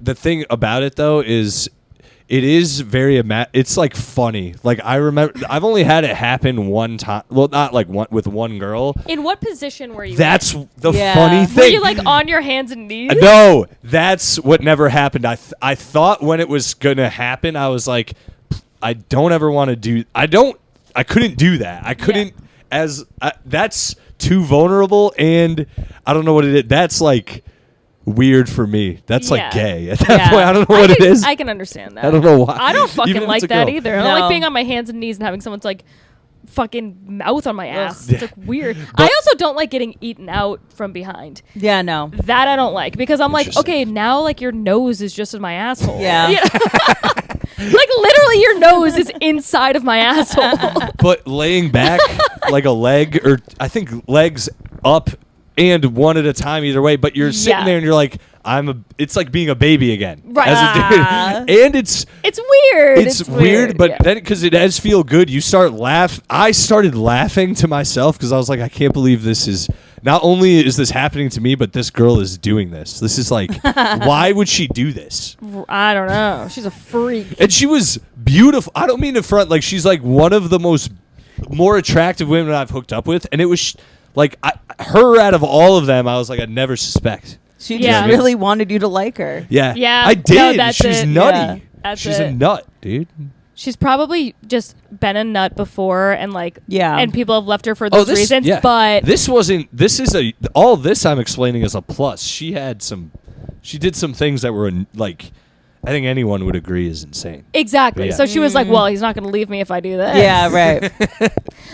the thing about it though is it is very, it's like funny. Like I remember, I've only had it happen one time. Well, not like with one girl. In what position were you That's in? the Yeah. funny Were thing. you like on your hands and knees? No, that's what never happened. I thought when it was gonna happen, I was like, I don't ever want to do. I couldn't do that. I couldn't that's too vulnerable, and I don't know what it is. That's like weird for me. That's Yeah. like gay at that Yeah. point. I don't know what it is. I can understand that. I don't know why. I don't Even fucking if it's like a that girl. either. I don't No. like being on my hands and knees and having someone's like fucking mouth on my ass. Yeah. It's like weird. But- I also don't like getting eaten out from behind. Yeah, no. That I don't like because I'm like, Interesting. okay, now like your nose is just in my asshole. Yeah. Like literally your nose is inside of my asshole. But laying back like a leg, or I think legs up and one at a time either way, but you're sitting Yeah. there and you're like, it's like being a baby again. Right. As a dude. And it's It's weird. It's weird, but yeah. then because it does feel good, you start I started laughing to myself because I was like, I can't believe this is. Not only is this happening to me, but this girl is doing this. This is like, why would she do this? I don't know. She's a freak. And she was beautiful. I don't mean to front. Like, she's like one of the more attractive women I've hooked up with. And it was like, her out of all of them, I was like, I'd never suspect. She Yeah. just really wanted you to like her. Yeah. Yeah. I did. No, that's She's it. nutty. Yeah. That's She's a it. nut, dude. She's probably just been a nut before and like Yeah. and people have left her for those reasons. Yeah. But all this I'm explaining is a plus. She did some things that were like, I think anyone would agree is insane. exactly. Yeah. So she was like, well, he's not going to leave me if I do this. Yeah, right.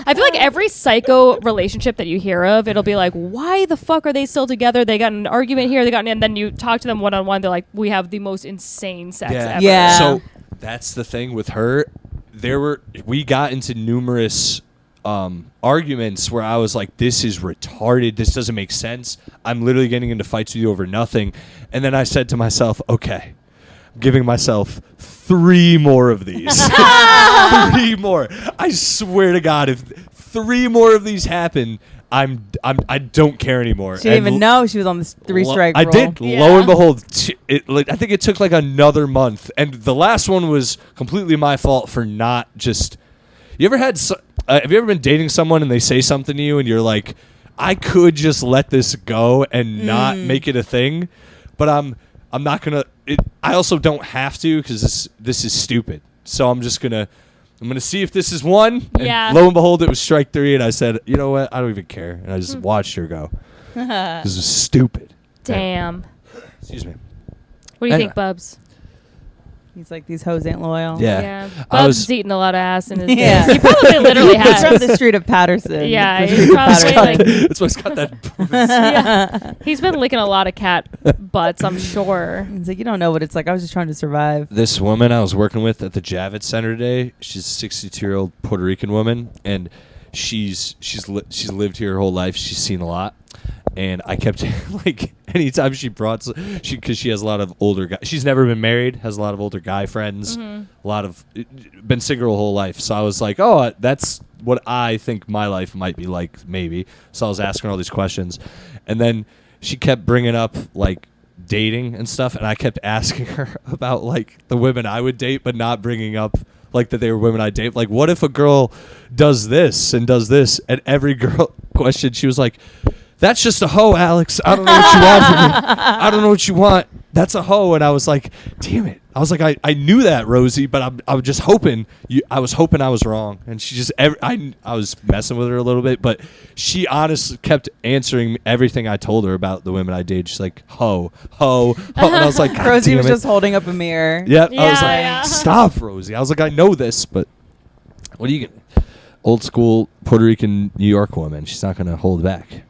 I feel like every psycho relationship that you hear of, it'll be like, why the fuck are they still together? They got an argument here, and then you talk to them one-on-one, they're like, we have the most insane sex ever. Yeah. So that's the thing with her. we got into numerous arguments where I was like, this is retarded. This doesn't make sense. I'm literally getting into fights with you over nothing. And then I said to myself, okay, I'm giving myself 3 more of these. 3 more. I swear to God, if 3 more of these happen, I don't care anymore. She didn't even know she was on the 3-strike rule. I did. Yeah. Lo and behold, I think it took like another month, and the last one was completely my fault for not just. You ever had? Have you ever been dating someone and they say something to you and you're like, I could just let this go and not make it a thing, but I'm not gonna. I also don't have to because this is stupid. So I'm gonna see if this is one. And Yeah. lo and behold, it was strike 3, and I said, you know what? I don't even care, and I just watched her go. This is stupid. Damn. Excuse me. What do you Anyway. think, Bubs? He's like, these hoes ain't loyal. Yeah. I Bubs was- is eating a lot of ass in his Yeah. days. He probably literally He's from has. the street of Patterson. Yeah, It's the he's street of probably Patterson. like- That's why it's got that. Yeah. He's been licking a lot of cat butts, I'm sure. He's like, you don't know what it's like. I was just trying to survive. This woman I was working with at the Javits Center today, she's a 62-year-old Puerto Rican woman, and she's lived here her whole life. She's seen a lot, and I kept like anytime she brought because she has a lot of older guys. She's never been married, has a lot of older guy friends, a lot of been single her whole life. So I was like, oh, that's what I think my life might be like, maybe. So I was asking her all these questions, and then she kept bringing up like dating and stuff, and I kept asking her about like the women I would date, but not bringing up like that they were women I date. Like, what if a girl does this and does this? And every girl question, she was like, that's just a hoe, Alex. I don't know what you want from me. I don't know what you want. That's a hoe. And I was like, damn it. I was like, I knew that, Rosie, but I was just hoping I was hoping I was wrong. And she just I was messing with her a little bit, but she honestly kept answering everything I told her about the women I dated. She's like, hoe. And I was like, God Rosie damn was it. just holding up a mirror. Yep. I was like, Yeah. stop, Rosie. I was like, I know this, but what are you going to... Old school Puerto Rican New York woman. She's not going to hold back.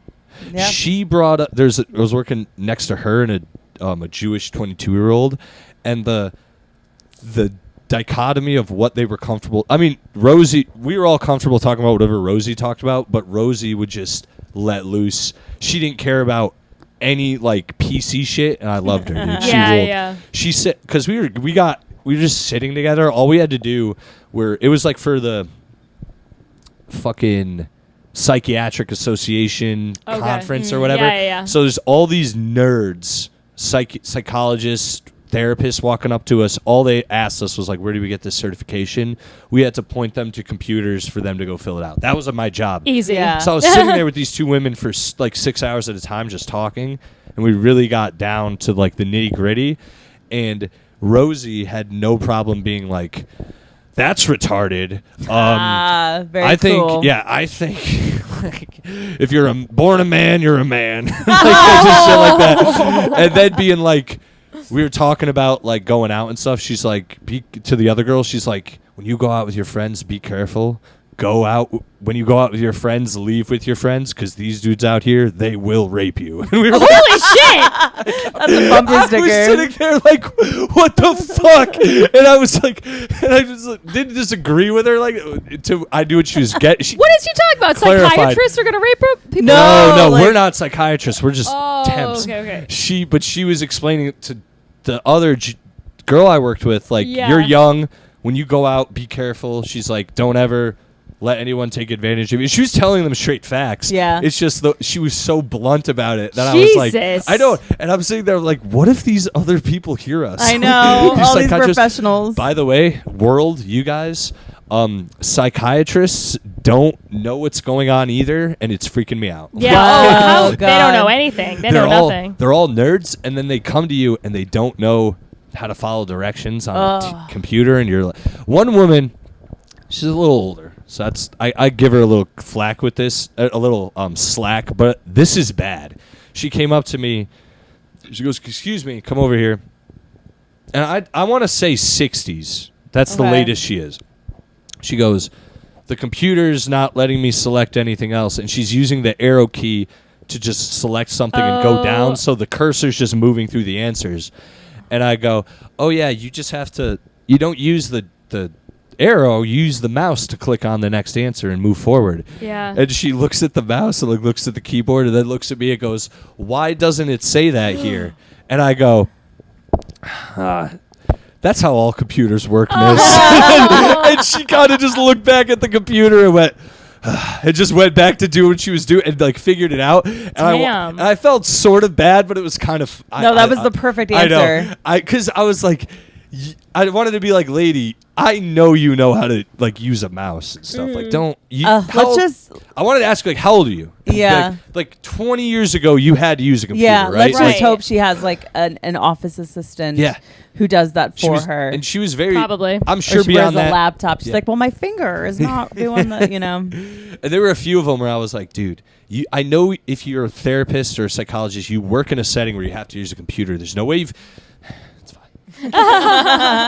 Yep. She brought up... I was working next to her and a Jewish 22-year-old, and the dichotomy of what they were comfortable... I mean, Rosie... We were all comfortable talking about whatever Rosie talked about, but Rosie would just let loose. She didn't care about any like PC shit, and I loved her, dude. She Yeah, ruled. yeah. She said, because we were just sitting together. All we had to do it was like for the fucking psychiatric association Okay. conference or whatever. Yeah. So there's all these nerds, psychologists, therapists walking up to us. All they asked us was like, where do we get this certification? We had to point them to computers for them to go fill it out. That was my job. Easy. Yeah. So I was sitting there with these 2 women for like 6 hours at a time just talking, and we really got down to like the nitty gritty. And Rosie had no problem being like, that's retarded. Very I think, cool. yeah, I think like, if you're born a man, you're a man. Like, just shit like that. And then being like, we were talking about like going out and stuff. She's like, to the other girl, she's like, when you go out with your friends, be careful. When you go out with your friends, leave with your friends, because these dudes out here, they will rape you. And we were like, Holy shit! That's a bumper I sticker. was sitting there like, what the fuck? And I was like, and I just like, didn't disagree with her. Like, I knew what she was getting. What is she talking about? Clarified. Psychiatrists are gonna rape people? No, like- we're not psychiatrists. We're just Oh, temps. okay. She was explaining it to the other girl I worked with. Like, Yeah. you're young. When you go out, be careful. She's like, don't ever let anyone take advantage of you. She was telling them straight facts. Yeah. It's just she was so blunt about it that I was like, Jesus. I know. And I'm sitting there like, what if these other people hear us? I know. All these psychiatrists- professionals. By the way, world, you guys, psychiatrists don't know what's going on either, and it's freaking me out. Yeah. Wow. Oh, they don't know God. anything. They know nothing. They're all nerds, and then they come to you and they don't know how to follow directions on a Ugh. computer. And you're like, one woman, she's a little older, so that's I give her a little flack with this, a little slack. But this is bad. She came up to me. She goes, "Excuse me, come over here." And I want to say 60s. That's the Okay. latest she is. She goes, the computer's not letting me select anything else, and she's using the arrow key to just select something and go down, so the cursor's just moving through the answers. And I go, oh yeah, you just have to, you don't use the arrow, you use the mouse to click on the next answer and move forward. Yeah. And she looks at the mouse and looks at the keyboard and then looks at me and goes, "Why doesn't it say that here?" And I go, "That's how all computers work, miss." And she kind of just looked back at the computer and went, and just went back to do what she was doing and like figured it out. And Damn. I felt sort of bad, but it was kind of No, that was the perfect answer. I know. Because I was like, I wanted to be like, lady, I know you know how to like use a mouse and stuff. Like, don't you? I wanted to ask you, like, how old are you? Yeah. Like 20 years ago, you had to use a computer, Yeah, right? let's just hope she has like an office assistant. Yeah. Who does that She for was- her? And she was very Probably. I'm Or sure she wears beyond a that. laptop. She's Yeah. like, well, my finger is not doing the, you know. And there were a few of them where I was like, dude, I know if you're a therapist or a psychologist, you work in a setting where you have to use a computer. There's no way you've. It's fine.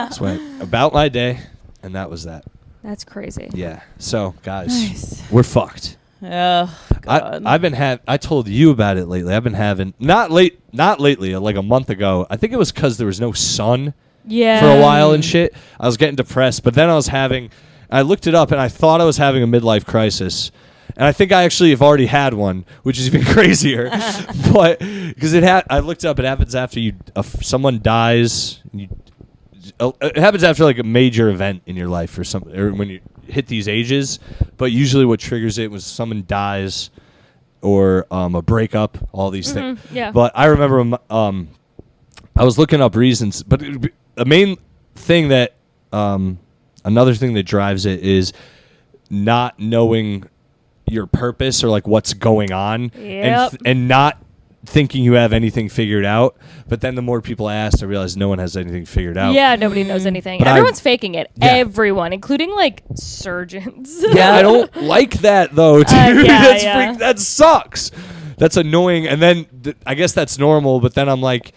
Just went about my day, and that was that. That's crazy. Yeah. So, guys, Nice. we're fucked. Oh, God. I've been I told you about it lately. I've been having not lately, like a month ago. I think it was because there was no sun Yeah. for a while and shit. I was getting depressed, but then I looked it up and I thought I was having a midlife crisis. And I think I actually have already had one, which is even crazier. But because I looked it up, it happens after someone dies. It happens after like a major event in your life or when you hit these ages. But usually what triggers it was someone dies or a breakup, all these things. Yeah. But I remember I was looking up reasons, but the main thing that another thing that drives it is not knowing your purpose or like what's going on. Yep. and not thinking you have anything figured out. But then the more people I asked, I realized no one has anything figured out. Yeah, nobody knows anything. But Everyone's faking it. Yeah. Everyone, including like surgeons. Yeah, I don't like that though, dude. Yeah. That sucks. That's annoying. And then I guess that's normal. But then I'm like,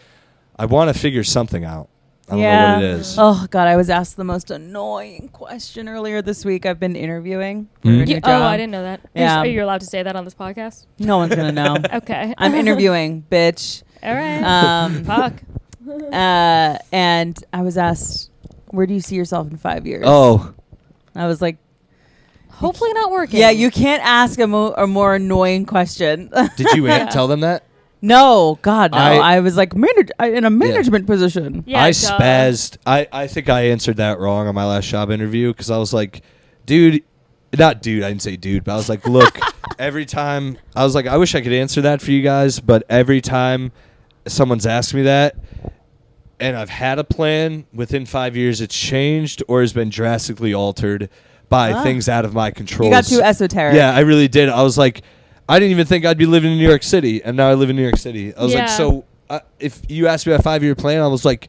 I want to figure something out. I don't know what it is. Oh, God, I was asked the most annoying question earlier this week. I've been interviewing for a new job. Oh, I didn't know that. Yeah. Are you allowed to say that on this podcast? No one's going to know. Okay. I'm interviewing, bitch. All right. Fuck. And I was asked, where do you see yourself in 5 years? Oh. I was like, Hopefully not working. yeah, you can't ask a more annoying question. Did you tell them that? No, God, no. I was like, in a management Yeah. position. Yeah, I duh. spazzed. I think I answered that wrong on my last job interview because I was like, not dude, I didn't say dude, but I was like, look, every time, I was like, I wish I could answer that for you guys, but every time someone's asked me that and I've had a plan, within 5 years it's changed or has been drastically altered by things out of my control. You got too esoteric. Yeah, I really did. I was like, I didn't even think I'd be living in New York City, and now I live in New York City. I was like, so if you asked me a 5-year plan, I was like,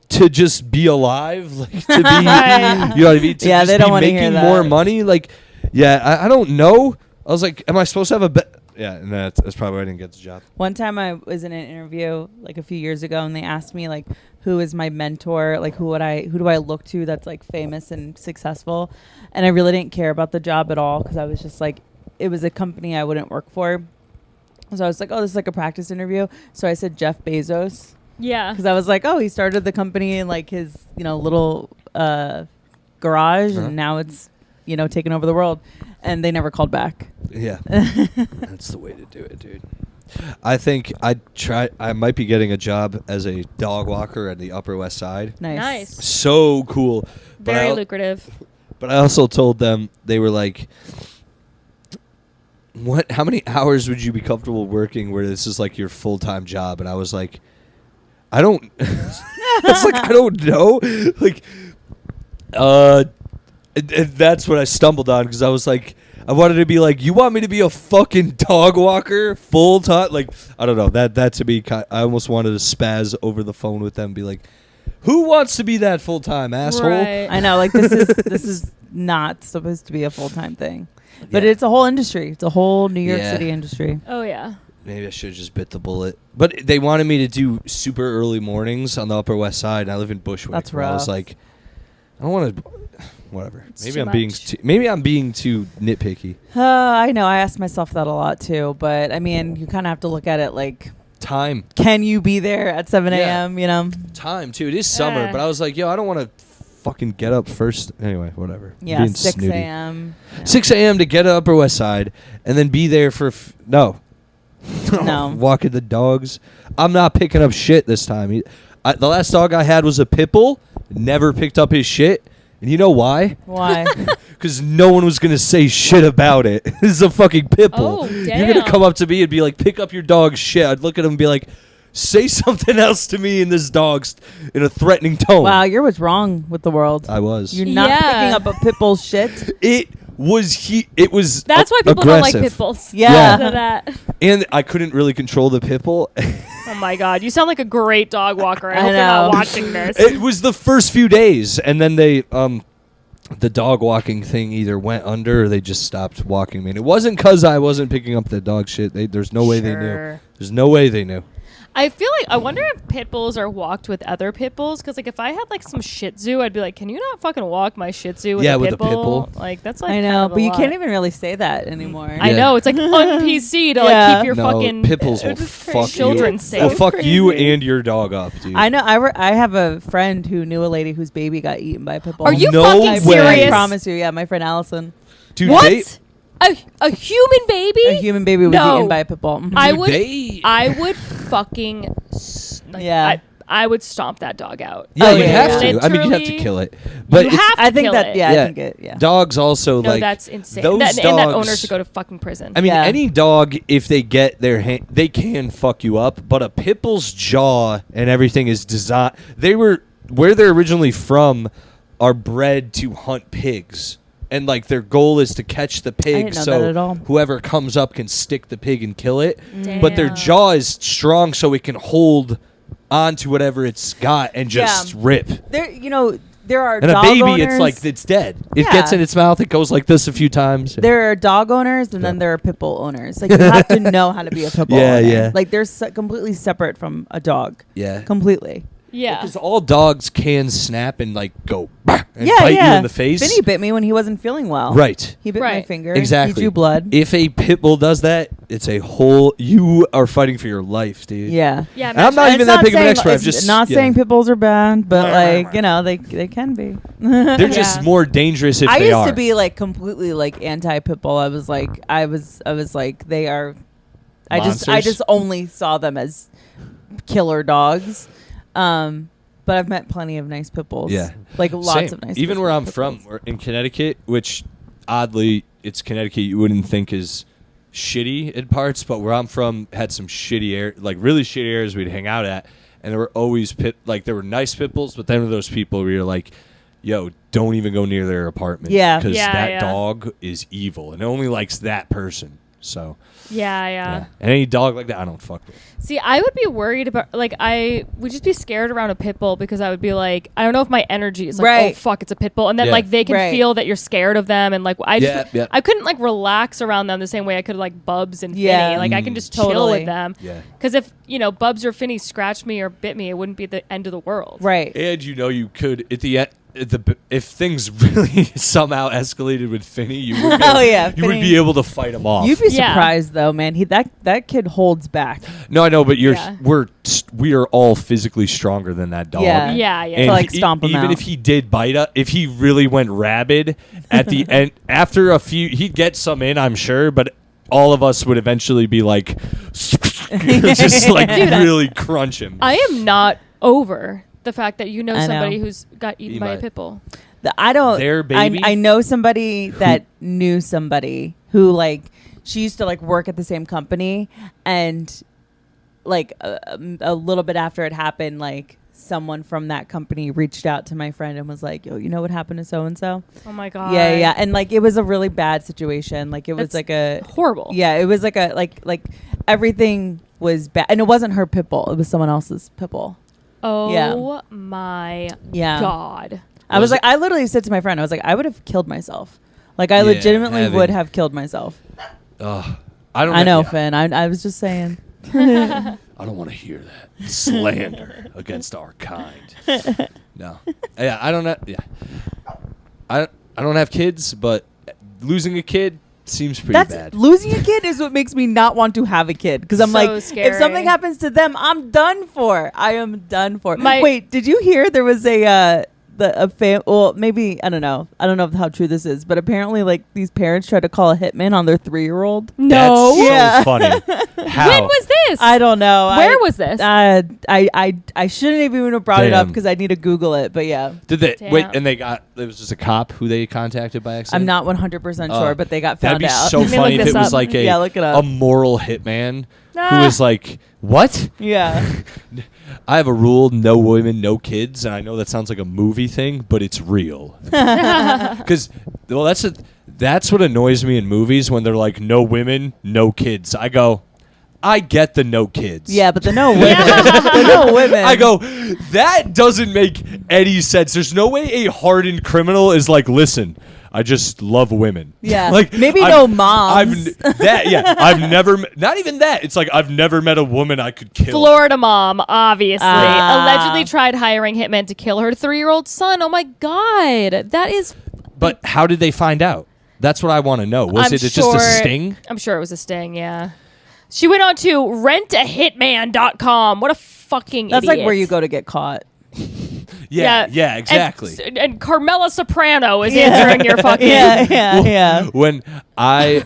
to just be alive, like to be, you know what I mean? To just they don't be wanna hear making that. more money, like, yeah, I don't know. I was like, am I supposed to have Yeah, and that's probably why I didn't get the job. One time I was in an interview like a few years ago, and they asked me like, who is my mentor? Like, who do I look to that's like famous and successful? And I really didn't care about the job at all because I was just like, it was a company I wouldn't work for. So I was like, oh, this is like a practice interview. So I said Jeff Bezos Yeah. because I was like, oh, he started the company in like his little garage, and now it's taking over the world. And they never called back. Yeah, that's the way to do it, dude. I think I might be getting a job as a dog walker at the Upper West Side. Nice. So cool. Very lucrative. But I also told them, they were like, how many hours would you be comfortable working where this is like your full-time job? And I was like, I don't I don't know. Like, and that's what I stumbled on, because I was like, I wanted to be like, you want me to be a fucking dog walker full time? Like, I don't know. That to me, I almost wanted to spaz over the phone with them and be like, who wants to be that full time, asshole? Right. I know, like this is not supposed to be a full-time thing, but it's a whole industry. It's a whole New York City industry. Oh, yeah. Maybe I should have just bit the bullet. But they wanted me to do super early mornings on the Upper West Side, and I live in Bushwick. That's where I was rough. like, I don't want to. Whatever. It's Maybe too I'm being too nitpicky. I know. I ask myself that a lot too, but I mean, you kind of have to look at it like, Time. can you be there at 7 a.m.? Time too. It is summer, but I was like, yo, I don't want to fucking get up first. Anyway, whatever. Yeah, Being 6 snooty. a.m. Yeah. 6 a.m. to get to Upper West Side and then be there for no. No. Walking the dogs. I'm not picking up shit this time. The last dog I had was a pit bull. Never picked up his shit. And you know why? Why? Because no one was going to say shit about it. This is a fucking pit bull. Oh, You're going to damn. come up to me and be like, pick up your dog's shit. I'd look at him and be like, say something else to me in this dog's in a threatening tone. Wow, you're what's wrong with the world. I was. You're not Yeah. picking up a pit bull shit. It was That's why people don't like aggressive. pit bulls. Yeah. Because of that. And I couldn't really control the pit bull. Oh my god, you sound like a great dog walker. I I hope you're not know. watching this. It was the first few days, and then they the dog walking thing either went under or they just stopped walking me. And it wasn't because I wasn't picking up the dog shit. There's no way they knew. Sure. There's no way they knew. I feel like I wonder if pit bulls are walked with other pit bulls, because like if I had like some Shih Tzu, I'd be like, can you not fucking walk my Shih Tzu with Yeah, a with pit a pit bull. Like that's like I kind know, of a but you lot. can't even really say that anymore. I Yeah. know it's like on PC to Yeah. like keep your No, fucking pit bulls will it's just fuck children you. safe. Will fuck you crazy. and your dog up, dude. I know. I have a friend who knew a lady whose baby got eaten by a pit bull. Are you No fucking way. serious? I promise you. Yeah, my friend Allison. Dude, What? they- A human baby? A human baby was No. eaten by a pit bull. Mhm. I Dude, would they- I would fucking Yeah. I would stomp that dog out. Yeah, Oh, you'd yeah, have yeah. to. I mean, you'd have to Literally, kill it. But you it's- have to I think kill that. it. Yeah, Yeah. I think it. Yeah. dogs also No, like that's insane. those And that owner dogs- should go to fucking prison. I mean, Yeah. any dog, if they get their hand, they can fuck you up. But a pit bull's jaw and everything is designed. They were where they're originally from, are bred to hunt pigs, and like their goal is to catch the pig, didn't know so that at all. whoever comes up can stick the pig and kill it. But their Damn. jaw is strong, so it can hold on to whatever it's got and just Yeah. rip. There are And a dog baby, owners. it's like it's dead. It Yeah. gets in its mouth. It goes like this a few times. There are dog owners, and then Yeah. there are pit bull owners. Like you have to know how to be a pit bull Yeah, owner. yeah. Like they're completely separate from a dog. Yeah. Completely. yeah. Because all dogs can snap and like go "Bah," and yeah, bite yeah. you in the face. Finny bit me when he wasn't feeling well. Right. He bit my Right. finger. Exactly. He drew blood. If a pit bull does that, it's a whole. You are fighting for your life, dude. Yeah. Yeah, And I'm not And even it's that big of an saying- expert. I'm it's just not yeah. saying pit bulls are bad, but like they can be. They're just Yeah. more dangerous if I they used are. to be like completely like anti pit bull. I was like they are. I Monsters? just only saw them as killer dogs. But I've met plenty of nice pit bulls. Yeah. Like lots Same. of nice. Even pit where I'm bulls. from, we're in Connecticut, which oddly it's Connecticut you wouldn't think is shitty in parts, but where I'm from had some shitty air, like really shitty areas we'd hang out at, and there were always there were nice pit bulls, but then there were those people where you're like, yo, don't even go near their apartment. Yeah. Because Yeah, that yeah. dog is evil and it only likes that person. So Yeah. and any dog like that I don't fuck with. See, I would be worried about, like, I would just be scared around a pit bull because I would be like, I don't know if my energy is like, oh, Right. fuck, it's a pit bull. And then, Yeah. like, they can Right. feel that you're scared of them. And, like, Yeah. I couldn't, like, relax around them the same way I could, like, Bubs and Yeah. Finny. Like, I can just chill Totally. with them. Yeah. Because if, Bubs or Finny scratched me or bit me, it wouldn't be the end of the world. Right. And you could at the end. If things really somehow escalated with Finny, you would be, Oh, yeah, you would Finny. be able to fight him off. You'd be Yeah. surprised though, man. That kid holds back. No, I know, but Yeah. we are all physically stronger than that dog. Yeah. Yeah. And To, like, stomp him even out. if he did bite us, if he really went rabid at the end, after a few, he'd get some in, I'm sure, but all of us would eventually be like, just like Dude, really crunch him. I am not over the fact that you know I know. somebody who's got eaten by a might. pit bull. I don't. Their baby? I know somebody that knew somebody who like she used to like work at the same company, and like a little bit after it happened, like someone from that company reached out to my friend and was like, "Yo, you know what happened to so and so?" Oh my God. Yeah, and like it was a really bad situation. Like it was That's like a horrible. yeah, it was like a like everything was bad, and it wasn't her pit bull; it was someone else's pit bull. Oh my Yeah. God. I was Was like, I literally said to my friend, I was like, I would have killed myself. Like, I Yeah, legitimately having- would have killed myself. Ugh. I don't. I know, yeah. Finn. I was just saying. I don't want to hear that slander against our kind. No. Yeah, I don't. Yeah. I don't have kids, but losing a kid seems pretty That's bad. losing a kid is what makes me not want to have a kid because I'm So like, scary. if something happens to them, I'm done for. I am done for. My- Wait, did you hear there was well, maybe I don't know how true this is, but apparently like these parents tried to call a hitman on their 3-year-old. No. That's so funny. How? When was this? I don't know. Where was this? I shouldn't even have brought it up Damn. because I need to Google it. But yeah, Did they Damn. wait? And it was just a cop who they contacted by accident. I'm not 100% sure, but they got found That'd be out. so Let me funny look if this it was up. like Yeah, look it up. a moral hitman who Ah. was like, "What? Yeah. I have a rule: no women, no kids." And I know that sounds like a movie thing, but it's real. Because that's what annoys me in movies when they're like, "No women, no kids." I go, I get the no kids. Yeah, but the no women. The no women. I go, that doesn't make any sense. There's no way a hardened criminal is like, listen, I just love women. Yeah. Like Maybe no moms. I've never, not even that. It's like, I've never met a woman I could kill. Florida mom, obviously, Ah. allegedly tried hiring hitmen to kill her 3-year-old son. Oh my God. That is. But how did they find out? That's what I want to know. Was I'm it just sure- a sting? I'm sure it was a sting, yeah. She went on to rentahitman.com. What a fucking That's idiot. like where you go to get caught. Yeah, exactly. And Carmela Soprano is answering your fucking. Yeah. When I,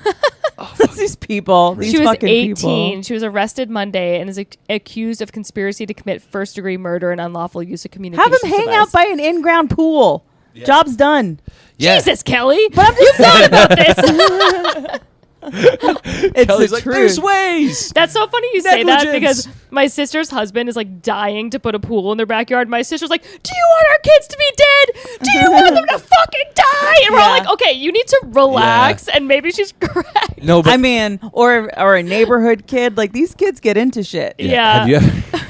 These people. These She was fucking 18. people. She was arrested Monday and is accused of conspiracy to commit first-degree murder and unlful use of Have communications them hang device. out by an in-ground pool. Yeah. Job's done. yeah. Jesus, Kelly. But I'm just thought about this. It's Kelly's the like, truth. there's ways. That's so funny you say that Negligence. because my sister's husband is like dying to put a pool in their backyard. My sister's like, do you want our kids to be dead? Do you want them to fucking die? And we're all Yeah. like, okay, you need to relax. And maybe she's correct. No, but I mean, or a neighborhood kid. Like these kids get into shit. Yeah. Have you ever?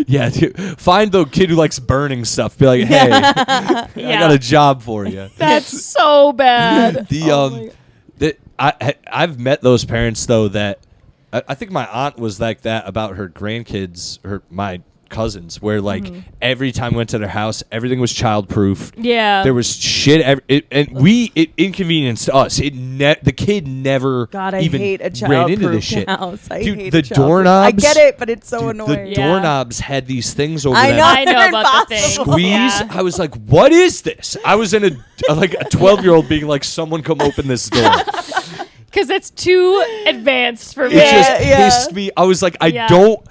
Yeah, dude, find the kid who likes burning stuff. Be like, hey, I got a job for you. That's so bad. I've met those parents though that I think my aunt was like that about her grandkids, my cousins, where like every time we went to their house, everything was childproof. Yeah. There was shit, it inconvenienced us. The kid never God, I even hate a ran into childproof this shit. house. I Dude, hate the a childproof- doorknobs. I get it, but it's so Dude, annoying. the Yeah. doorknobs had these things over I them. know. I know They're about the thing. impossible. Squeeze. Yeah. I was like, "What is this?" I was in like a 12-year-old being like, "Someone come open this door." Because it's too advanced for me. It just Yeah. pissed me. I was like, I Yeah. don't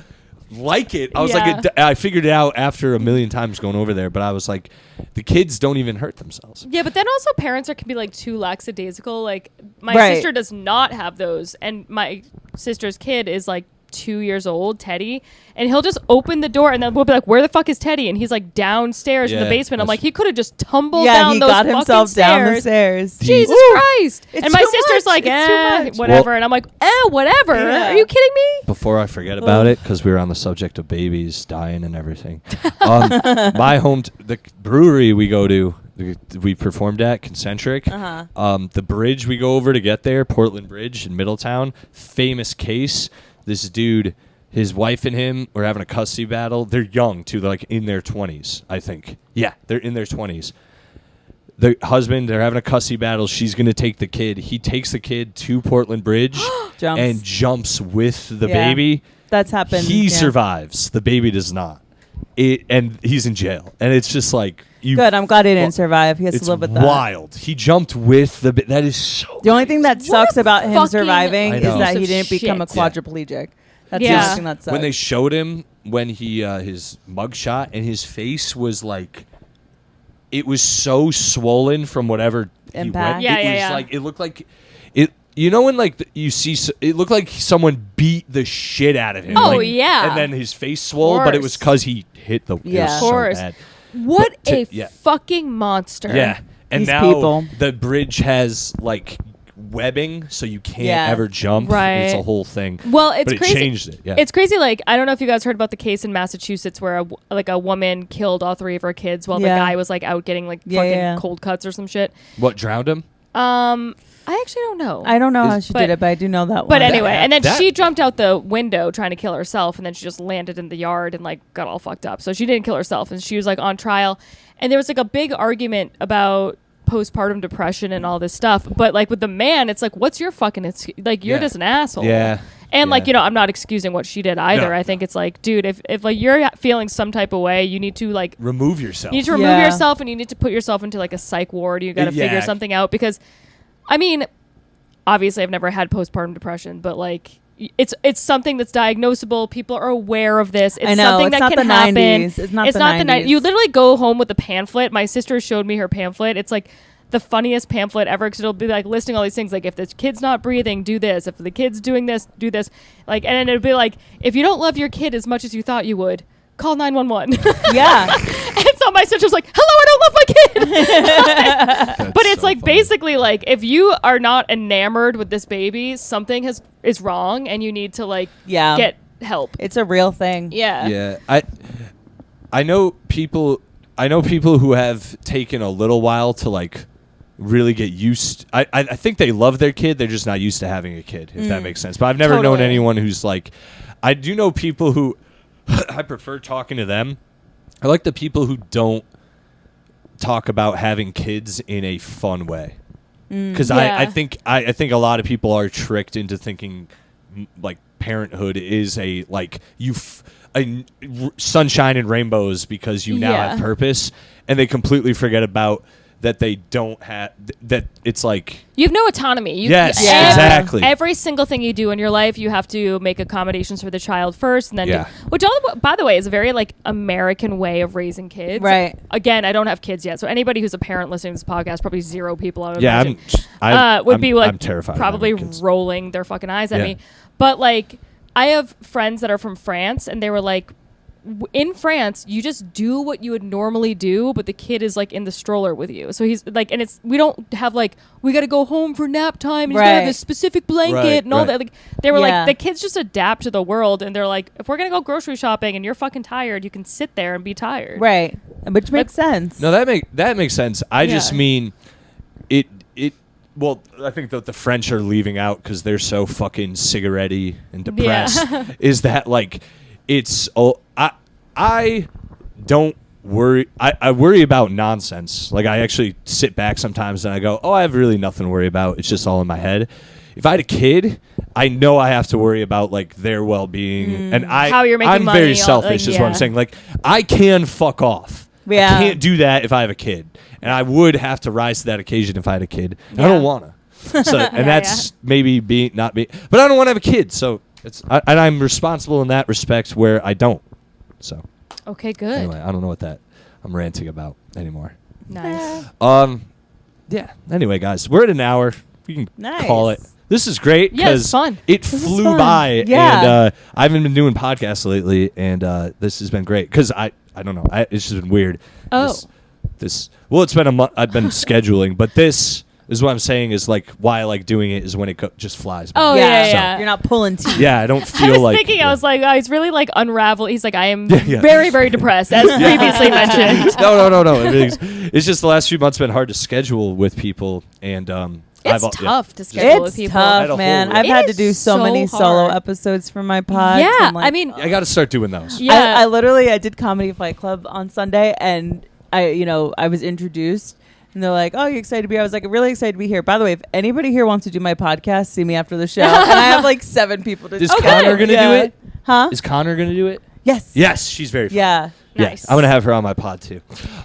like it. I was Yeah. like, I figured it out after a million times going over there, but I was like, the kids don't even hurt themselves. Yeah, but then also parents can be like too lackadaisical. Like my Right. sister does not have those, and my sister's kid is like 2 years old, Teddy, and he'll just open the door, and then we'll be like, "Where the fuck is Teddy?" And he's like downstairs in the Yeah, basement. I'm that's- like, he could have just tumbled Yeah, down he those got fucking himself down the stairs. Jesus Ooh, Christ! it's And my too sister's much. like, It's too much. whatever, Well- and I'm like, whatever. Yeah. Are you kidding me? Before I forget about it, because we were on the subject of babies dying and everything, the brewery we go to, we performed at Concentric. The bridge we go over to get there, Portland Bridge in Middletown, famous case. This dude, his wife and him were having a custody battle. They're young too. They're like in their 20s, I think. Yeah, they're in their 20s. The husband, they're having a custody battle. She's going to take the kid. He takes the kid to Portland Bridge Jumps. and jumps with the Yeah. baby. That's happened. He yeah. survives. The baby does not. And he's in jail. And it's just like you. Good. I'm glad he didn't survive. He has It's to live with that. wild. He jumped with the. That is so. The only thing that sucks about him fucking surviving I is know. that he piece of didn't become a shit. quadriplegic. That's Yeah. the only thing that sucks. When they showed him when he his mugshot and his face was like, it was so swollen from whatever Impact. he Yeah, went. yeah, was yeah. like it looked like it. You know when like you see it looked like someone beat the shit out of him. Oh, like, yeah. and then his face swole, but it was because he hit the. Yeah. it was Of so course. bad. What But a yeah. fucking monster. Yeah, and These now people. the bridge has like webbing, so you can't Yeah. ever jump. Right. It's a whole thing. Well, it's but it crazy. changed it. Yeah, It's crazy. Like, I don't know if you guys heard about the case in Massachusetts where a woman killed all 3 of her kids while Yeah. the guy was like out getting like Yeah, fucking yeah. cold cuts or some shit. what drowned him. I actually don't know. I don't know how Is- she but- did it, but I do know that one. But anyway, and then that- she jumped out the window trying to kill herself, and then she just landed in the yard and like got all fucked up. So she didn't kill herself, and she was like on trial. And there was like a big argument about postpartum depression and all this stuff. But like with the man, it's like, what's your fucking like? You're just an asshole. Yeah. And like, you know, I'm not excusing what she did either. No, I think it's like, dude, if like you're feeling some type of way, you need to like remove yourself. You need to remove yourself, and you need to put yourself into like a psych ward. You got to figure something out, because, I mean, obviously I've never had postpartum depression, but like it's something that's diagnosable. People are aware of this. It's something that can happen. 90s. It's not the 90s. You literally go home with a pamphlet. My sister showed me her pamphlet. It's like the funniest pamphlet ever, because it'll be like listing all these things, like if the kid's not breathing, do this. If the kid's doing this, do this. Like, and it'll be like, if you don't love your kid as much as you thought you would, call 911. Yeah. And so my sister's like, hello, I don't love my kid. But it's so like funny. Basically like, if you are not enamored with this baby, something is wrong, and you need to like get help. It's a real thing. Yeah. Yeah. I know people who have taken a little while to like really get used. I think they love their kid. They're just not used to having a kid, if that makes sense. But I've never known anyone who's like, I do know people who I prefer talking to them. I like the people who don't talk about having kids in a fun way. Because I think a lot of people are tricked into thinking like parenthood is a like sunshine and rainbows because you now have purpose, and they completely forget about that they don't have that. It's like you have no autonomy. Exactly. Every single thing you do in your life, you have to make accommodations for the child first, and then which by the way is a very like American way of raising kids. Right. Again, I don't have kids yet, so anybody who's a parent listening to this podcast, probably 0 people. I would imagine, would be like I'm terrified. Probably rolling their fucking eyes at me. But like, I have friends that are from France, and they were like, in France, you just do what you would normally do, but the kid is like in the stroller with you. So he's like, and we don't have like, we got to go home for nap time. And he's gonna have this specific blanket and all that. Like, they were like, the kids just adapt to the world, and they're like, if we're gonna go grocery shopping and you're fucking tired, you can sit there and be tired. Right, which makes sense. No, that makes sense. I just mean it. Well, I think that the French are leaving out because they're so fucking cigarette-y and depressed. Is that like, it's I don't worry. I worry about nonsense. Like, I actually sit back sometimes and I go, oh, I have really nothing to worry about. It's just all in my head. If I had a kid, I know I have to worry about like their well-being, and how you're making I'm money, very selfish. Is what I'm saying. Like, I can fuck off. Yeah. I can't do that if I have a kid, and I would have to rise to that occasion if I had a kid. I don't want to. So, and that's maybe not me, but I don't want to have a kid. So and I'm responsible in that respect where I don't. So. Okay, good. Anyway, I don't know what I'm ranting about anymore. Nice. Yeah. Anyway, guys, we're at an hour. We can call it. This is great because fun. It flew by, and I haven't been doing podcasts lately, and this has been great because I don't know. It's just been weird. Oh. Well, it's been a month. I've been scheduling, but this is what I'm saying is like why I like doing it is when it just flies by. Oh, yeah. You're not pulling teeth. Yeah, I don't feel I was like... thinking, I was like, oh, he's really like unraveled. He's like, I am very, very depressed, as previously mentioned. No. It's just the last few months been hard to schedule with people, and it's tough to schedule with people. It's tough, man. I've had to do so many solo episodes for my pod. Yeah, I mean... I got to start doing those. Yeah. I did Comedy Fight Club on Sunday, and I was introduced, and they're like, oh, you excited to be here? I was like, really excited to be here. By the way, if anybody here wants to do my podcast, see me after the show. And I have like 7 people to do it. Is Connor going to do it? Huh? Is Connor going to do it? Yes. Yes, she's very fun. Yeah. Nice. I'm going to have her on my pod too.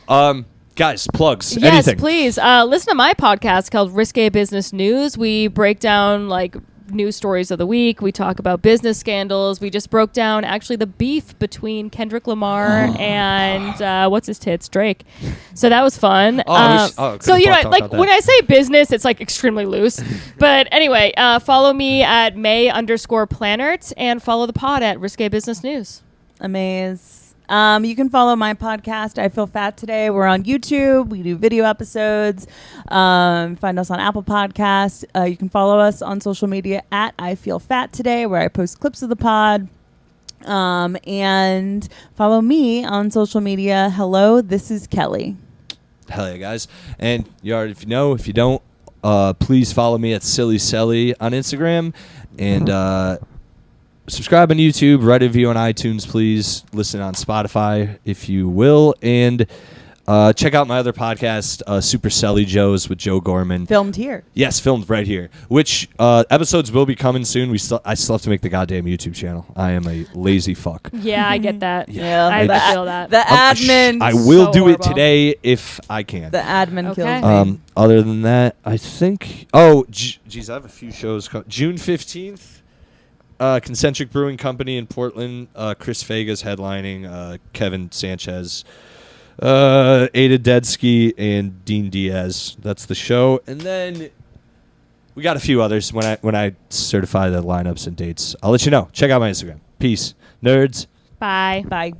Guys, plugs. Yes, anything. Please. Listen to my podcast called Risqué Business News. We break down like news stories of the week. We talk about business scandals. We just broke down actually the beef between Kendrick Lamar and what's his tits, Drake. So that was fun. So like when I say business, it's like extremely loose. But anyway, follow me at Mae_Planert and follow the pod at Risqué Business News. Amaze. You can follow my podcast, I Feel Fat Today. We're on YouTube. We do video episodes. Find us on Apple Podcasts. You can follow us on social media at I Feel Fat Today, where I post clips of the pod. And follow me on social media. Hello, this is Kelly. Hell yeah, guys. And if you know, if you don't, please follow me at Silly Selly on Instagram. And subscribe on YouTube, write a review on iTunes, please. Listen on Spotify if you will. And Check out my other podcast, Super Selly Joes with Joe Gorman. Filmed here. Yes, filmed right here. Which episodes will be coming soon. I still have to make the goddamn YouTube channel. I am a lazy fuck. Yeah, I get that. Yeah. I feel that. The admin. I will So do horrible. it today if I can. The admin Okay. kills me. Other than that, I think. Oh, geez, I have a few shows. June 15th, Concentric Brewing Company in Portland. Chris Vega's headlining. Kevin Sanchez, Ada Dedsky, and Dean Diaz. That's the show. And then we got a few others. When I certify the lineups and dates, I'll let you know. Check out my Instagram. Peace, nerds. Bye. Bye.